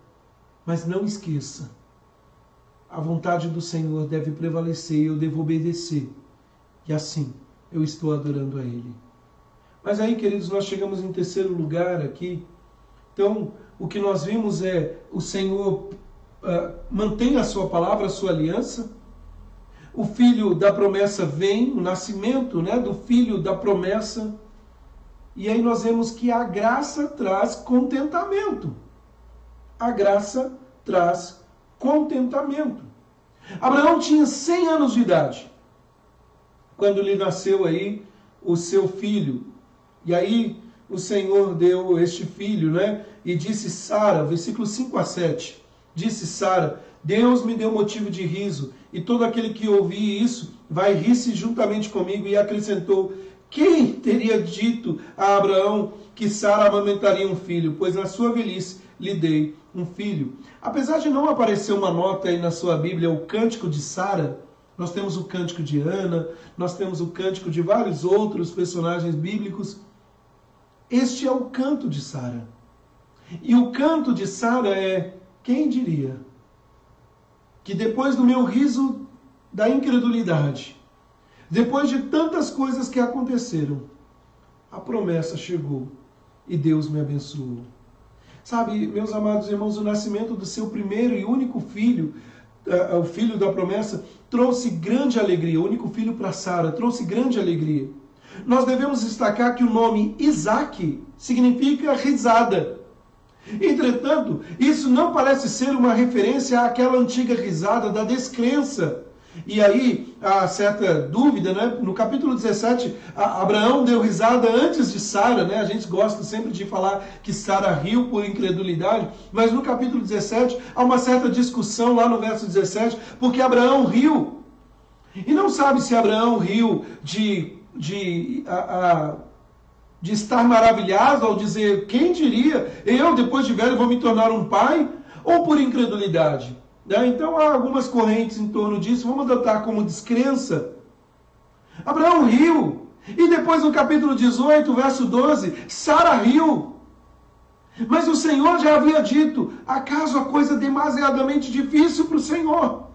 Mas não esqueça, a vontade do Senhor deve prevalecer e eu devo obedecer. E assim, eu estou adorando a Ele. Mas aí, queridos, nós chegamos em terceiro lugar aqui. Então, o que nós vimos é o Senhor mantém a sua palavra, a sua aliança. O filho da promessa vem, o nascimento, né, do filho da promessa. E aí nós vemos que a graça traz contentamento. A graça traz contentamento. Abraão tinha 100 anos de idade quando lhe nasceu aí o seu filho. E aí o Senhor deu este filho, né? E disse Sara, versículo 5 a 7, disse Sara, Deus me deu motivo de riso, e todo aquele que ouvir isso vai rir-se juntamente comigo. E acrescentou, quem teria dito a Abraão que Sara amamentaria um filho? Pois na sua velhice lhe dei um filho. Apesar de não aparecer uma nota aí na sua Bíblia, o cântico de Sara, nós temos o cântico de Ana, nós temos o cântico de vários outros personagens bíblicos. Este é o canto de Sara. E o canto de Sara é, quem diria que depois do meu riso da incredulidade, depois de tantas coisas que aconteceram, a promessa chegou e Deus me abençoou. Sabe, meus amados irmãos, o nascimento do seu primeiro e único filho, o filho da promessa, trouxe grande alegria. O único filho para Sara trouxe grande alegria. Nós devemos destacar que o nome Isaque significa risada. Entretanto, isso não parece ser uma referência àquela antiga risada da descrença. E aí, há certa dúvida, né? No capítulo 17, Abraão deu risada antes de Sara, né? A gente gosta sempre de falar que Sara riu por incredulidade, mas no capítulo 17 há uma certa discussão lá no verso 17, porque Abraão riu. E não sabe se Abraão riu de estar maravilhado ao dizer, quem diria, eu depois de velho vou me tornar um pai, ou por incredulidade. Então há algumas correntes em torno disso, vamos adotar como descrença. Abraão riu, e depois no capítulo 18, verso 12, Sara riu. Mas o Senhor já havia dito, acaso a coisa demasiadamente difícil para o Senhor?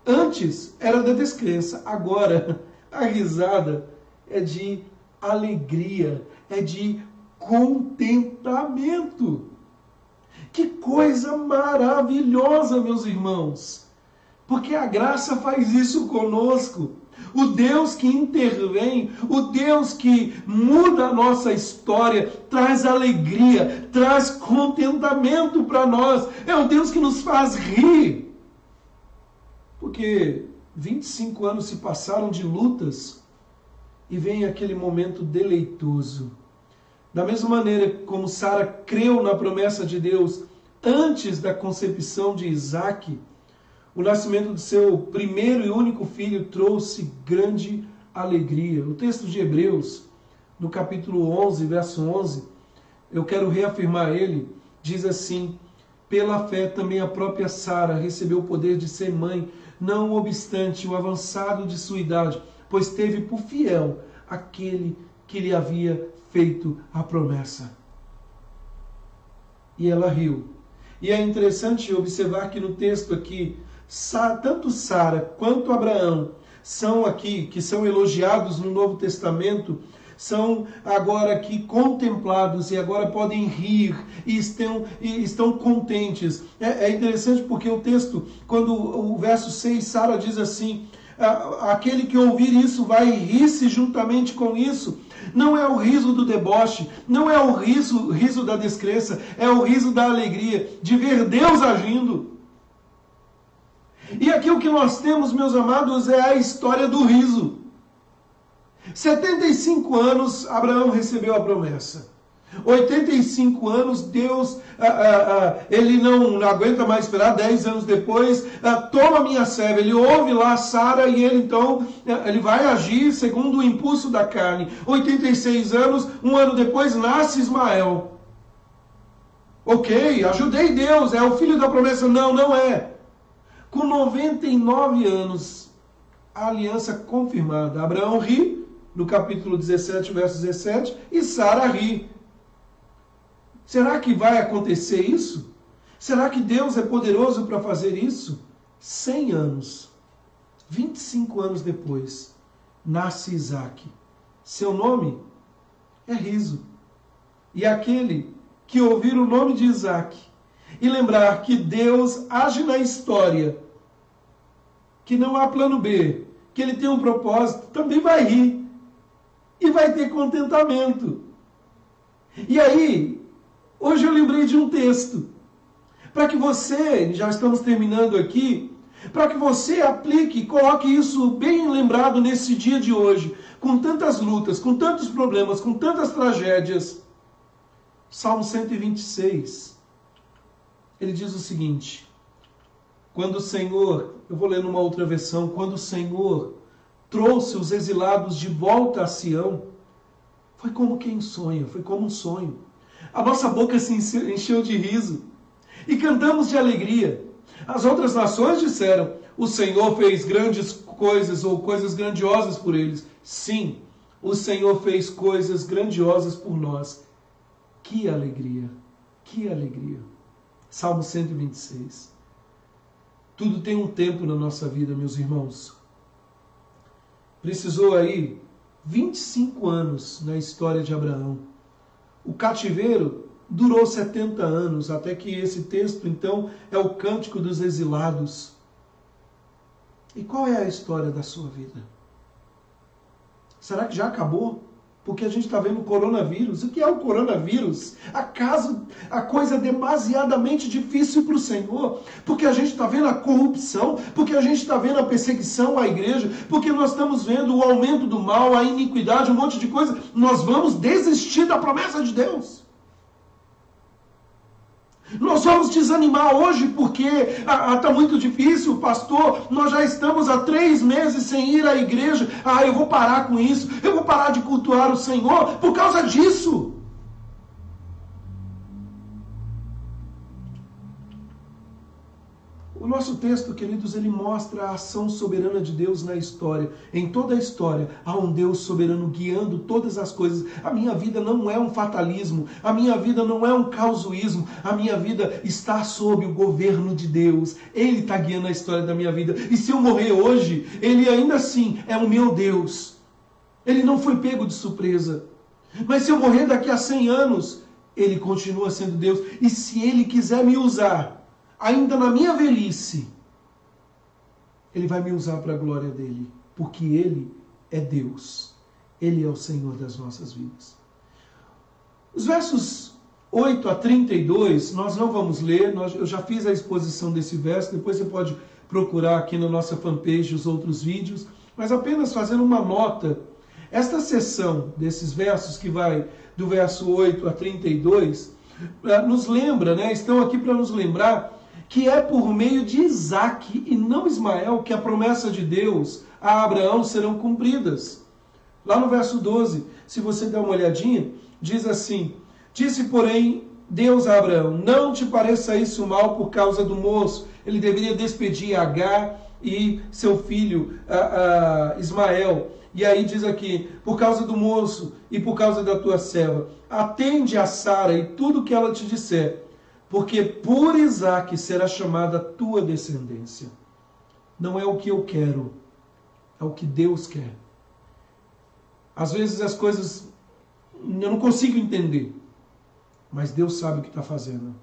Antes era da descrença, agora a risada é de alegria, é de contentamento. Que coisa maravilhosa, meus irmãos! Porque a graça faz isso conosco. O Deus que intervém, o Deus que muda a nossa história, traz alegria, traz contentamento para nós. É o Deus que nos faz rir. Porque 25 anos se passaram de lutas e vem aquele momento deleitoso. Da mesma maneira como Sara creu na promessa de Deus antes da concepção de Isaque, o nascimento do seu primeiro e único filho trouxe grande alegria. O texto de Hebreus, no capítulo 11, verso 11, eu quero reafirmar ele, diz assim, pela fé também a própria Sara recebeu o poder de ser mãe, não obstante o avançado de sua idade, pois teve por fiel aquele que lhe havia feito a promessa. E ela riu. E é interessante observar que no texto aqui, tanto Sara quanto Abraão são aqui, que são elogiados no Novo Testamento, são agora aqui contemplados e agora podem rir e estão contentes. É interessante porque o texto, quando o verso 6, Sara diz assim, aquele que ouvir isso vai rir-se juntamente com isso. Não é o riso do deboche, não é o riso da descrença, é o riso da alegria, de ver Deus agindo. E aqui o que nós temos, meus amados, é a história do riso. 75 anos, Abraão recebeu a promessa. 85 anos, Deus, ele não aguenta mais esperar, 10 anos depois, toma minha serva, ele ouve lá Sara e ele então, ele vai agir segundo o impulso da carne. 86 anos, um ano depois, nasce Ismael. Ok, ajudei Deus, é o filho da promessa. Não, não é. Com 99 anos, a aliança confirmada. Abraão ri, no capítulo 17, verso 17, e Sara ri. Será que vai acontecer isso? Será que Deus é poderoso para fazer isso? 100 anos, 25 anos depois, nasce Isaque. seu nome é riso. E aquele que ouvir o nome de Isaac e lembrar que Deus age na história, que não há plano B, que ele tem um propósito, também vai rir e vai ter contentamento. E aí, hoje eu lembrei de um texto, para que você, já estamos terminando aqui, para que você aplique e coloque isso bem lembrado nesse dia de hoje, com tantas lutas, com tantos problemas, com tantas tragédias. Salmo 126, ele diz o seguinte: quando o Senhor, eu vou ler numa outra versão, quando o Senhor trouxe os exilados de volta a Sião, foi como quem sonha, foi como um sonho. A nossa boca se encheu de riso e cantamos de alegria. As outras nações disseram: o Senhor fez grandes coisas ou coisas grandiosas por eles. Sim, o Senhor fez coisas grandiosas por nós. Que alegria, que alegria. Salmo 126. Tudo tem um tempo na nossa vida, meus irmãos. Precisou aí 25 anos na história de Abraão. O cativeiro durou 70 anos, até que esse texto, então, é o Cântico dos Exilados. E qual é a história da sua vida? Será que já acabou? Porque a gente está vendo o coronavírus. O que é o coronavírus? Acaso a coisa demasiadamente difícil para o Senhor? Porque a gente está vendo a corrupção, porque a gente está vendo a perseguição à igreja, porque nós estamos vendo o aumento do mal, a iniquidade, um monte de coisa. Nós vamos desistir da promessa de Deus. Nós vamos desanimar hoje porque está muito difícil, pastor. Nós já estamos há 3 meses sem ir à igreja. Eu vou parar com isso. Eu vou parar de cultuar o Senhor por causa disso. O nosso texto, queridos, ele mostra a ação soberana de Deus na história. Em toda a história, há um Deus soberano guiando todas as coisas. A minha vida não é um fatalismo. A minha vida não é um causuísmo. A minha vida está sob o governo de Deus. Ele está guiando a história da minha vida. E se eu morrer hoje, Ele ainda assim é o meu Deus. Ele não foi pego de surpresa. Mas se eu morrer daqui a 100 anos, Ele continua sendo Deus. E se Ele quiser me usar, ainda na minha velhice, Ele vai me usar para a glória dEle, porque Ele é Deus. Ele é o Senhor das nossas vidas. Os versos 8 a 32, nós não vamos ler, eu já fiz a exposição desse verso, depois você pode procurar aqui na nossa fanpage os outros vídeos, mas apenas fazendo uma nota, esta seção desses versos, que vai do verso 8 a 32, nos lembra, né? Estão aqui para nos lembrar que é por meio de Isaac e não Ismael que a promessa de Deus a Abraão serão cumpridas. Lá no verso 12, se você der uma olhadinha, diz assim: disse, porém, Deus a Abraão: não te pareça isso mal por causa do moço. Ele deveria despedir Agar e seu filho Ismael. E aí diz aqui: por causa do moço e por causa da tua serva, atende a Sara e tudo que ela te disser, porque por Isaque será chamada a tua descendência. Não é o que eu quero, é o que Deus quer. Às vezes as coisas eu não consigo entender, mas Deus sabe o que está fazendo.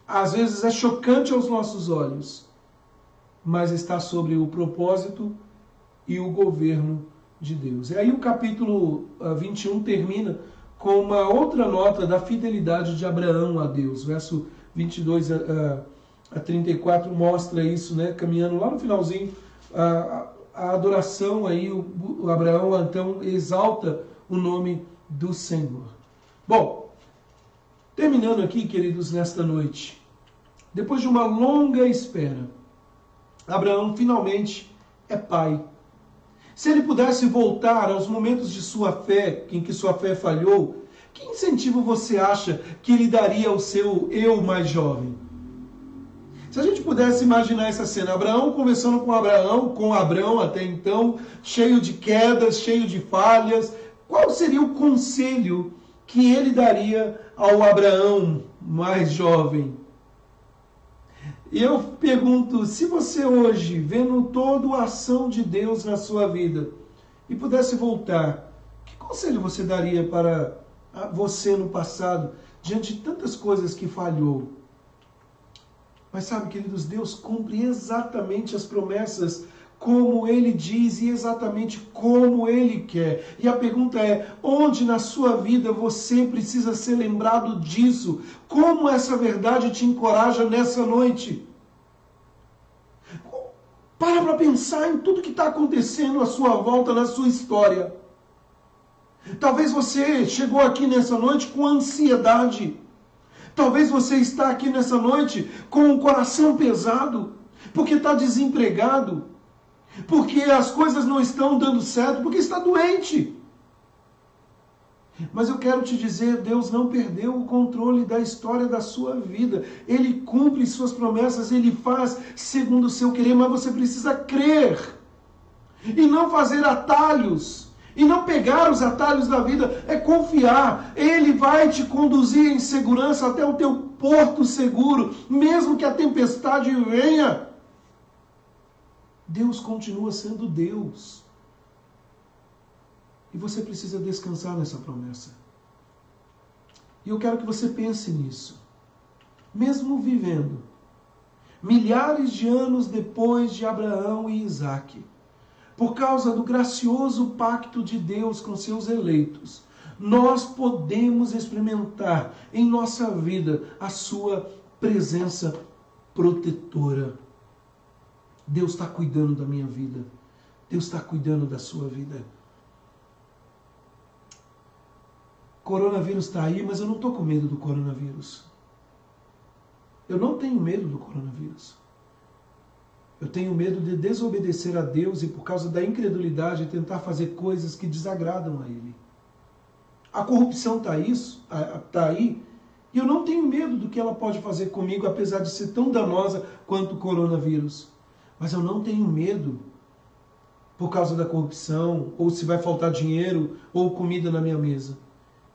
Às vezes é chocante aos nossos olhos, mas está sobre o propósito e o governo de Deus. E aí o capítulo 21 termina com uma outra nota da fidelidade de Abraão a Deus. Verso 22 a 34 mostra isso, né? Caminhando lá no finalzinho, a adoração aí, o Abraão então exalta o nome do Senhor. Bom, terminando aqui, queridos, nesta noite, depois de uma longa espera, Abraão finalmente é pai. Se ele pudesse voltar aos momentos de sua fé, em que sua fé falhou, que incentivo você acha que ele daria ao seu eu mais jovem? Se a gente pudesse imaginar essa cena, Abraão conversando com Abrão até então, cheio de quedas, cheio de falhas, qual seria o conselho que ele daria ao Abraão mais jovem? E eu pergunto, se você hoje, vendo toda a ação de Deus na sua vida, e pudesse voltar Que conselho você daria para você no passado, diante de tantas coisas que falhou? Mas sabe, queridos, Deus cumpre exatamente as promessas como Ele diz e exatamente como Ele quer. E a pergunta é, onde na sua vida você precisa ser lembrado disso? Como essa verdade te encoraja nessa noite? Para pensar em tudo que está acontecendo à sua volta, na sua história. Talvez você chegou aqui nessa noite com ansiedade. Talvez você está aqui nessa noite com o coração pesado, porque está desempregado, porque as coisas não estão dando certo, porque está doente. Mas eu quero te dizer, Deus não perdeu o controle da história da sua vida. Ele cumpre suas promessas, Ele faz segundo o seu querer, mas você precisa crer e não fazer atalhos. E não pegar os atalhos da vida, é confiar. Ele vai te conduzir em segurança até o teu porto seguro, mesmo que a tempestade venha. Deus continua sendo Deus. E você precisa descansar nessa promessa. E eu quero que você pense nisso. Mesmo vivendo milhares de anos depois de Abraão e Isaque, por causa do gracioso pacto de Deus com seus eleitos, nós podemos experimentar em nossa vida a sua presença protetora. Deus está cuidando da minha vida. Deus está cuidando da sua vida. Coronavírus está aí, mas eu não estou com medo do coronavírus. Eu não tenho medo do coronavírus. Eu tenho medo de desobedecer a Deus e, por causa da incredulidade, tentar fazer coisas que desagradam a Ele. A corrupção está aí, e eu não tenho medo do que ela pode fazer comigo, apesar de ser tão danosa quanto o coronavírus. Mas eu não tenho medo por causa da corrupção, ou se vai faltar dinheiro, ou comida na minha mesa.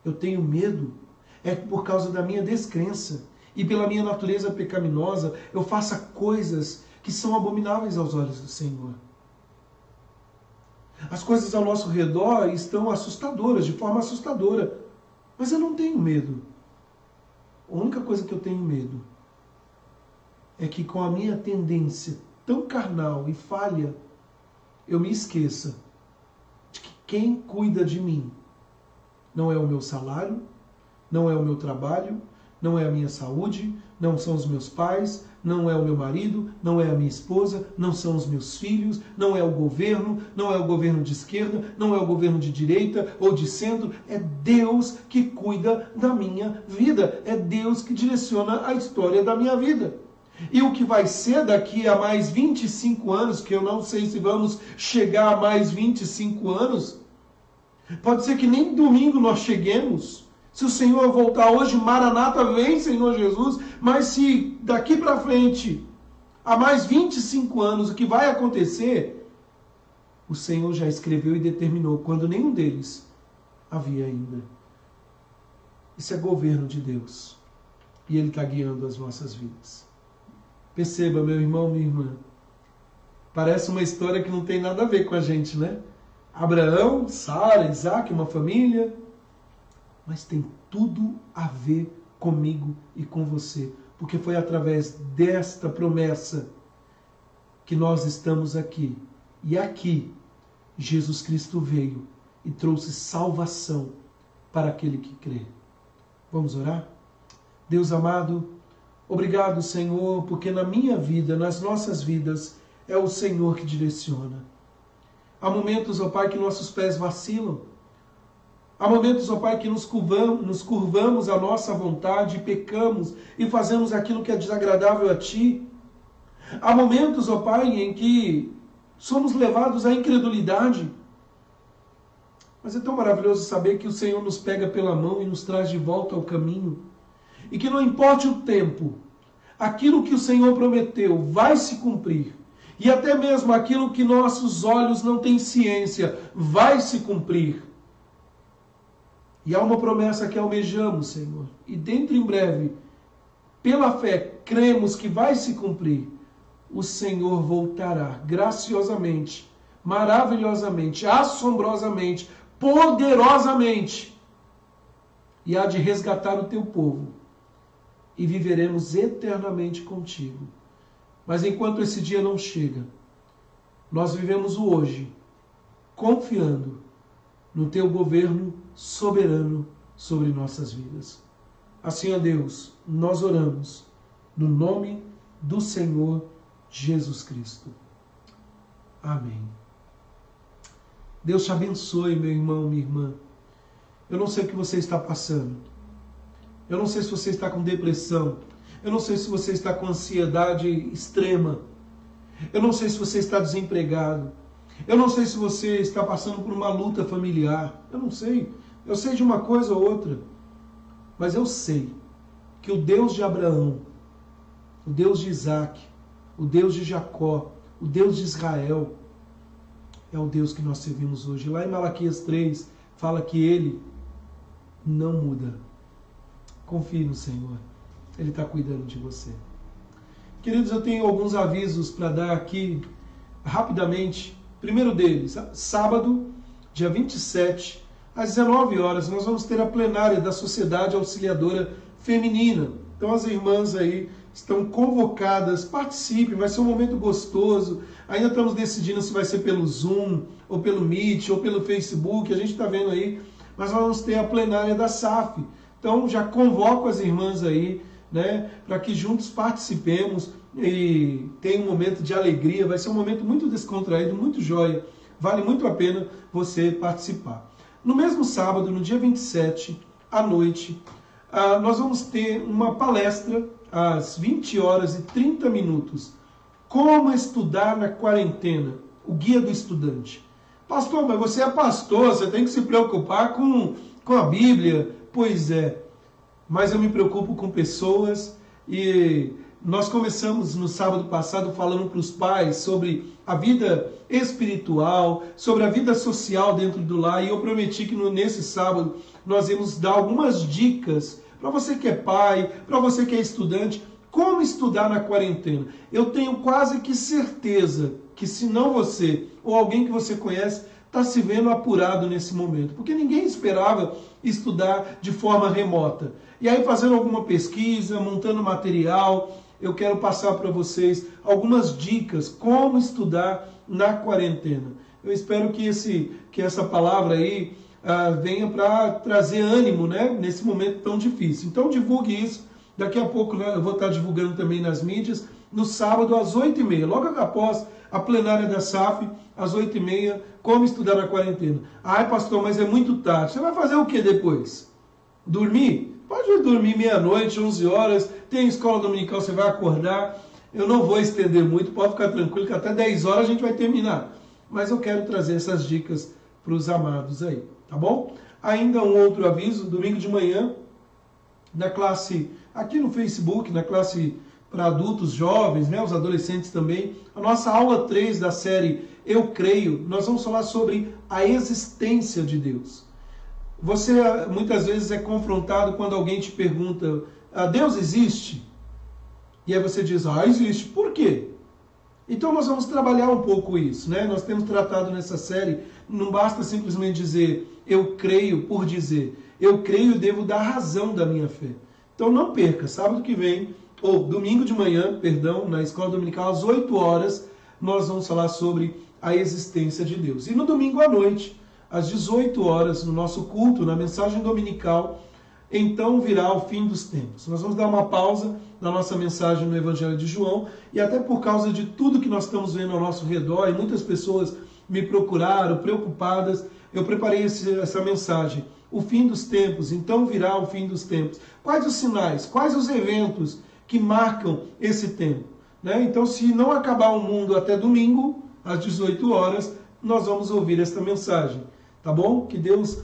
Eu tenho medo por causa da minha descrença, e pela minha natureza pecaminosa, eu faça coisas que são abomináveis aos olhos do Senhor. As coisas ao nosso redor estão assustadoras, de forma assustadora. Mas eu não tenho medo. A única coisa que eu tenho medo é que, com a minha tendência tão carnal e falha, eu me esqueça de que quem cuida de mim não é o meu salário, não é o meu trabalho, não é a minha saúde, não são os meus pais, não é o meu marido, não é a minha esposa, não são os meus filhos, não é o governo, não é o governo de esquerda, não é o governo de direita ou de centro. É Deus que cuida da minha vida. É Deus que direciona a história da minha vida. E o que vai ser daqui a mais 25 anos, que eu não sei se vamos chegar a mais 25 anos, pode ser que nem domingo nós cheguemos. Se o Senhor voltar hoje, Maranata, vem, Senhor Jesus. Mas se daqui para frente, há mais 25 anos, o que vai acontecer, o Senhor já escreveu e determinou, quando nenhum deles havia ainda. Isso é governo de Deus. E Ele está guiando as nossas vidas. Perceba, meu irmão, minha irmã. Parece uma história que não tem nada a ver com a gente, né? Abraão, Sara, Isaque, uma família. Mas tem tudo a ver comigo e com você. Porque foi através desta promessa que nós estamos aqui. E aqui, Jesus Cristo veio e trouxe salvação para aquele que crê. Vamos orar? Deus amado, obrigado, Senhor, porque na minha vida, nas nossas vidas, é o Senhor que direciona. Há momentos, ó Pai, que nossos pés vacilam. Há momentos, ó Pai, que nos curvamos à nossa vontade e pecamos e fazemos aquilo que é desagradável a Ti. Há momentos, ó Pai, em que somos levados à incredulidade. Mas é tão maravilhoso saber que o Senhor nos pega pela mão e nos traz de volta ao caminho. E que não importe o tempo, aquilo que o Senhor prometeu vai se cumprir. E até mesmo aquilo que nossos olhos não têm ciência vai se cumprir. E há uma promessa que almejamos, Senhor. E dentro em breve, pela fé, cremos que vai se cumprir. O Senhor voltará graciosamente, maravilhosamente, assombrosamente, poderosamente e há de resgatar o teu povo e viveremos eternamente contigo. Mas enquanto esse dia não chega, nós vivemos o hoje, confiando no teu governo soberano sobre nossas vidas. Assim, ó Deus, nós oramos no nome do Senhor Jesus Cristo. Amém. Deus te abençoe, meu irmão, minha irmã. Eu não sei o que você está passando. Eu não sei se você está com depressão. Eu não sei se você está com ansiedade extrema. Eu não sei se você está desempregado. Eu não sei se você está passando por uma luta familiar. Eu não sei. Eu sei de uma coisa ou outra. Mas eu sei que o Deus de Abraão, o Deus de Isaac, o Deus de Jacó, o Deus de Israel, é o Deus que nós servimos hoje. Lá em Malaquias 3, fala que Ele não muda. Confie no Senhor. Ele está cuidando de você. Queridos, eu tenho alguns avisos para dar aqui rapidamente. Primeiro deles, sábado, dia 27, às 19 horas, nós vamos ter a plenária da Sociedade Auxiliadora Feminina. Então as irmãs aí estão convocadas, participem, vai ser um momento gostoso. Ainda estamos decidindo se vai ser pelo Zoom, ou pelo Meet, ou pelo Facebook, a gente está vendo aí. Mas nós vamos ter a plenária da SAF. Então já convoco as irmãs aí, né, para que juntos participemos e tenha um momento de alegria. Vai ser um momento muito descontraído, muito joia. Vale muito a pena você participar. No mesmo sábado, no dia 27, à noite, nós vamos ter uma palestra às 20 horas e 30 minutos. Como estudar na quarentena? O Guia do Estudante. Pastor, mas você é pastor, você tem que se preocupar com a Bíblia. Pois é, mas eu me preocupo com pessoas e nós começamos no sábado passado falando para os pais sobre a vida espiritual, sobre a vida social dentro do lar, e eu prometi que nesse sábado nós íamos dar algumas dicas para você que é pai, para você que é estudante, como estudar na quarentena. Eu tenho quase que certeza que se não você ou alguém que você conhece está se vendo apurado nesse momento, porque ninguém esperava estudar de forma remota. E aí, fazendo alguma pesquisa, montando material, eu quero passar para vocês algumas dicas como estudar na quarentena. Eu espero que essa palavra aí venha para trazer ânimo, né, nesse momento tão difícil. Então divulgue isso. Daqui a pouco, né, eu vou estar divulgando também nas mídias, no sábado às 8h30, logo após a plenária da SAF, às 8h30, como estudar na quarentena. Ai, pastor, mas é muito tarde. Você vai fazer o que depois? Dormir? Pode dormir meia-noite, 11 horas, tem escola dominical, você vai acordar. Eu não vou estender muito, pode ficar tranquilo que até 10 horas a gente vai terminar. Mas eu quero trazer essas dicas para os amados aí, tá bom? Ainda um outro aviso, domingo de manhã, na classe, aqui no Facebook, na classe para adultos jovens, né, os adolescentes também, a nossa aula 3 da série Eu Creio, nós vamos falar sobre a existência de Deus. Você muitas vezes é confrontado quando alguém te pergunta, Deus existe? E aí você diz, existe. Por quê? Então nós vamos trabalhar um pouco isso, né? Nós temos tratado nessa série, não basta simplesmente dizer, eu creio por dizer. Eu creio e devo dar razão da minha fé. Então não perca, sábado que vem, ou domingo de manhã, perdão, na escola dominical, às 8 horas, nós vamos falar sobre a existência de Deus. E no domingo à noite, às 18 horas, no nosso culto, na mensagem dominical, então virá o fim dos tempos. Nós vamos dar uma pausa na nossa mensagem no Evangelho de João, e até por causa de tudo que nós estamos vendo ao nosso redor, e muitas pessoas me procuraram, preocupadas, eu preparei essa mensagem. O fim dos tempos, então virá o fim dos tempos. Quais os sinais, quais os eventos que marcam esse tempo? Né? Então, se não acabar o mundo até domingo, às 18 horas, nós vamos ouvir esta mensagem. Tá bom? Que Deus,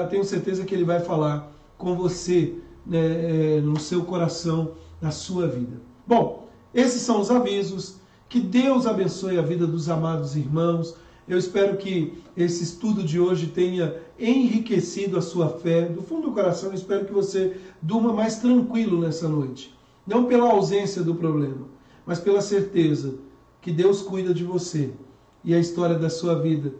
tenho certeza que Ele vai falar com você, né, no seu coração, na sua vida. Bom, esses são os avisos. Que Deus abençoe a vida dos amados irmãos. Eu espero que esse estudo de hoje tenha enriquecido a sua fé. Do fundo do coração, eu espero que você durma mais tranquilo nessa noite. Não pela ausência do problema, mas pela certeza que Deus cuida de você e a história da sua vida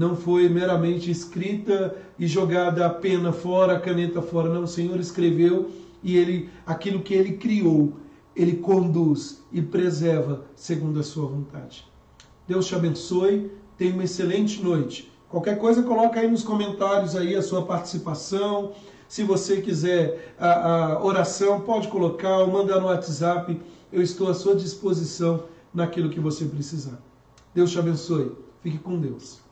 não foi meramente escrita e jogada a pena fora, a caneta fora. Não, o Senhor escreveu e aquilo que Ele criou, Ele conduz e preserva segundo a sua vontade. Deus te abençoe, tenha uma excelente noite. Qualquer coisa, coloca aí nos comentários aí a sua participação. Se você quiser a oração, pode colocar ou mandar no WhatsApp. Eu estou à sua disposição naquilo que você precisar. Deus te abençoe. Fique com Deus.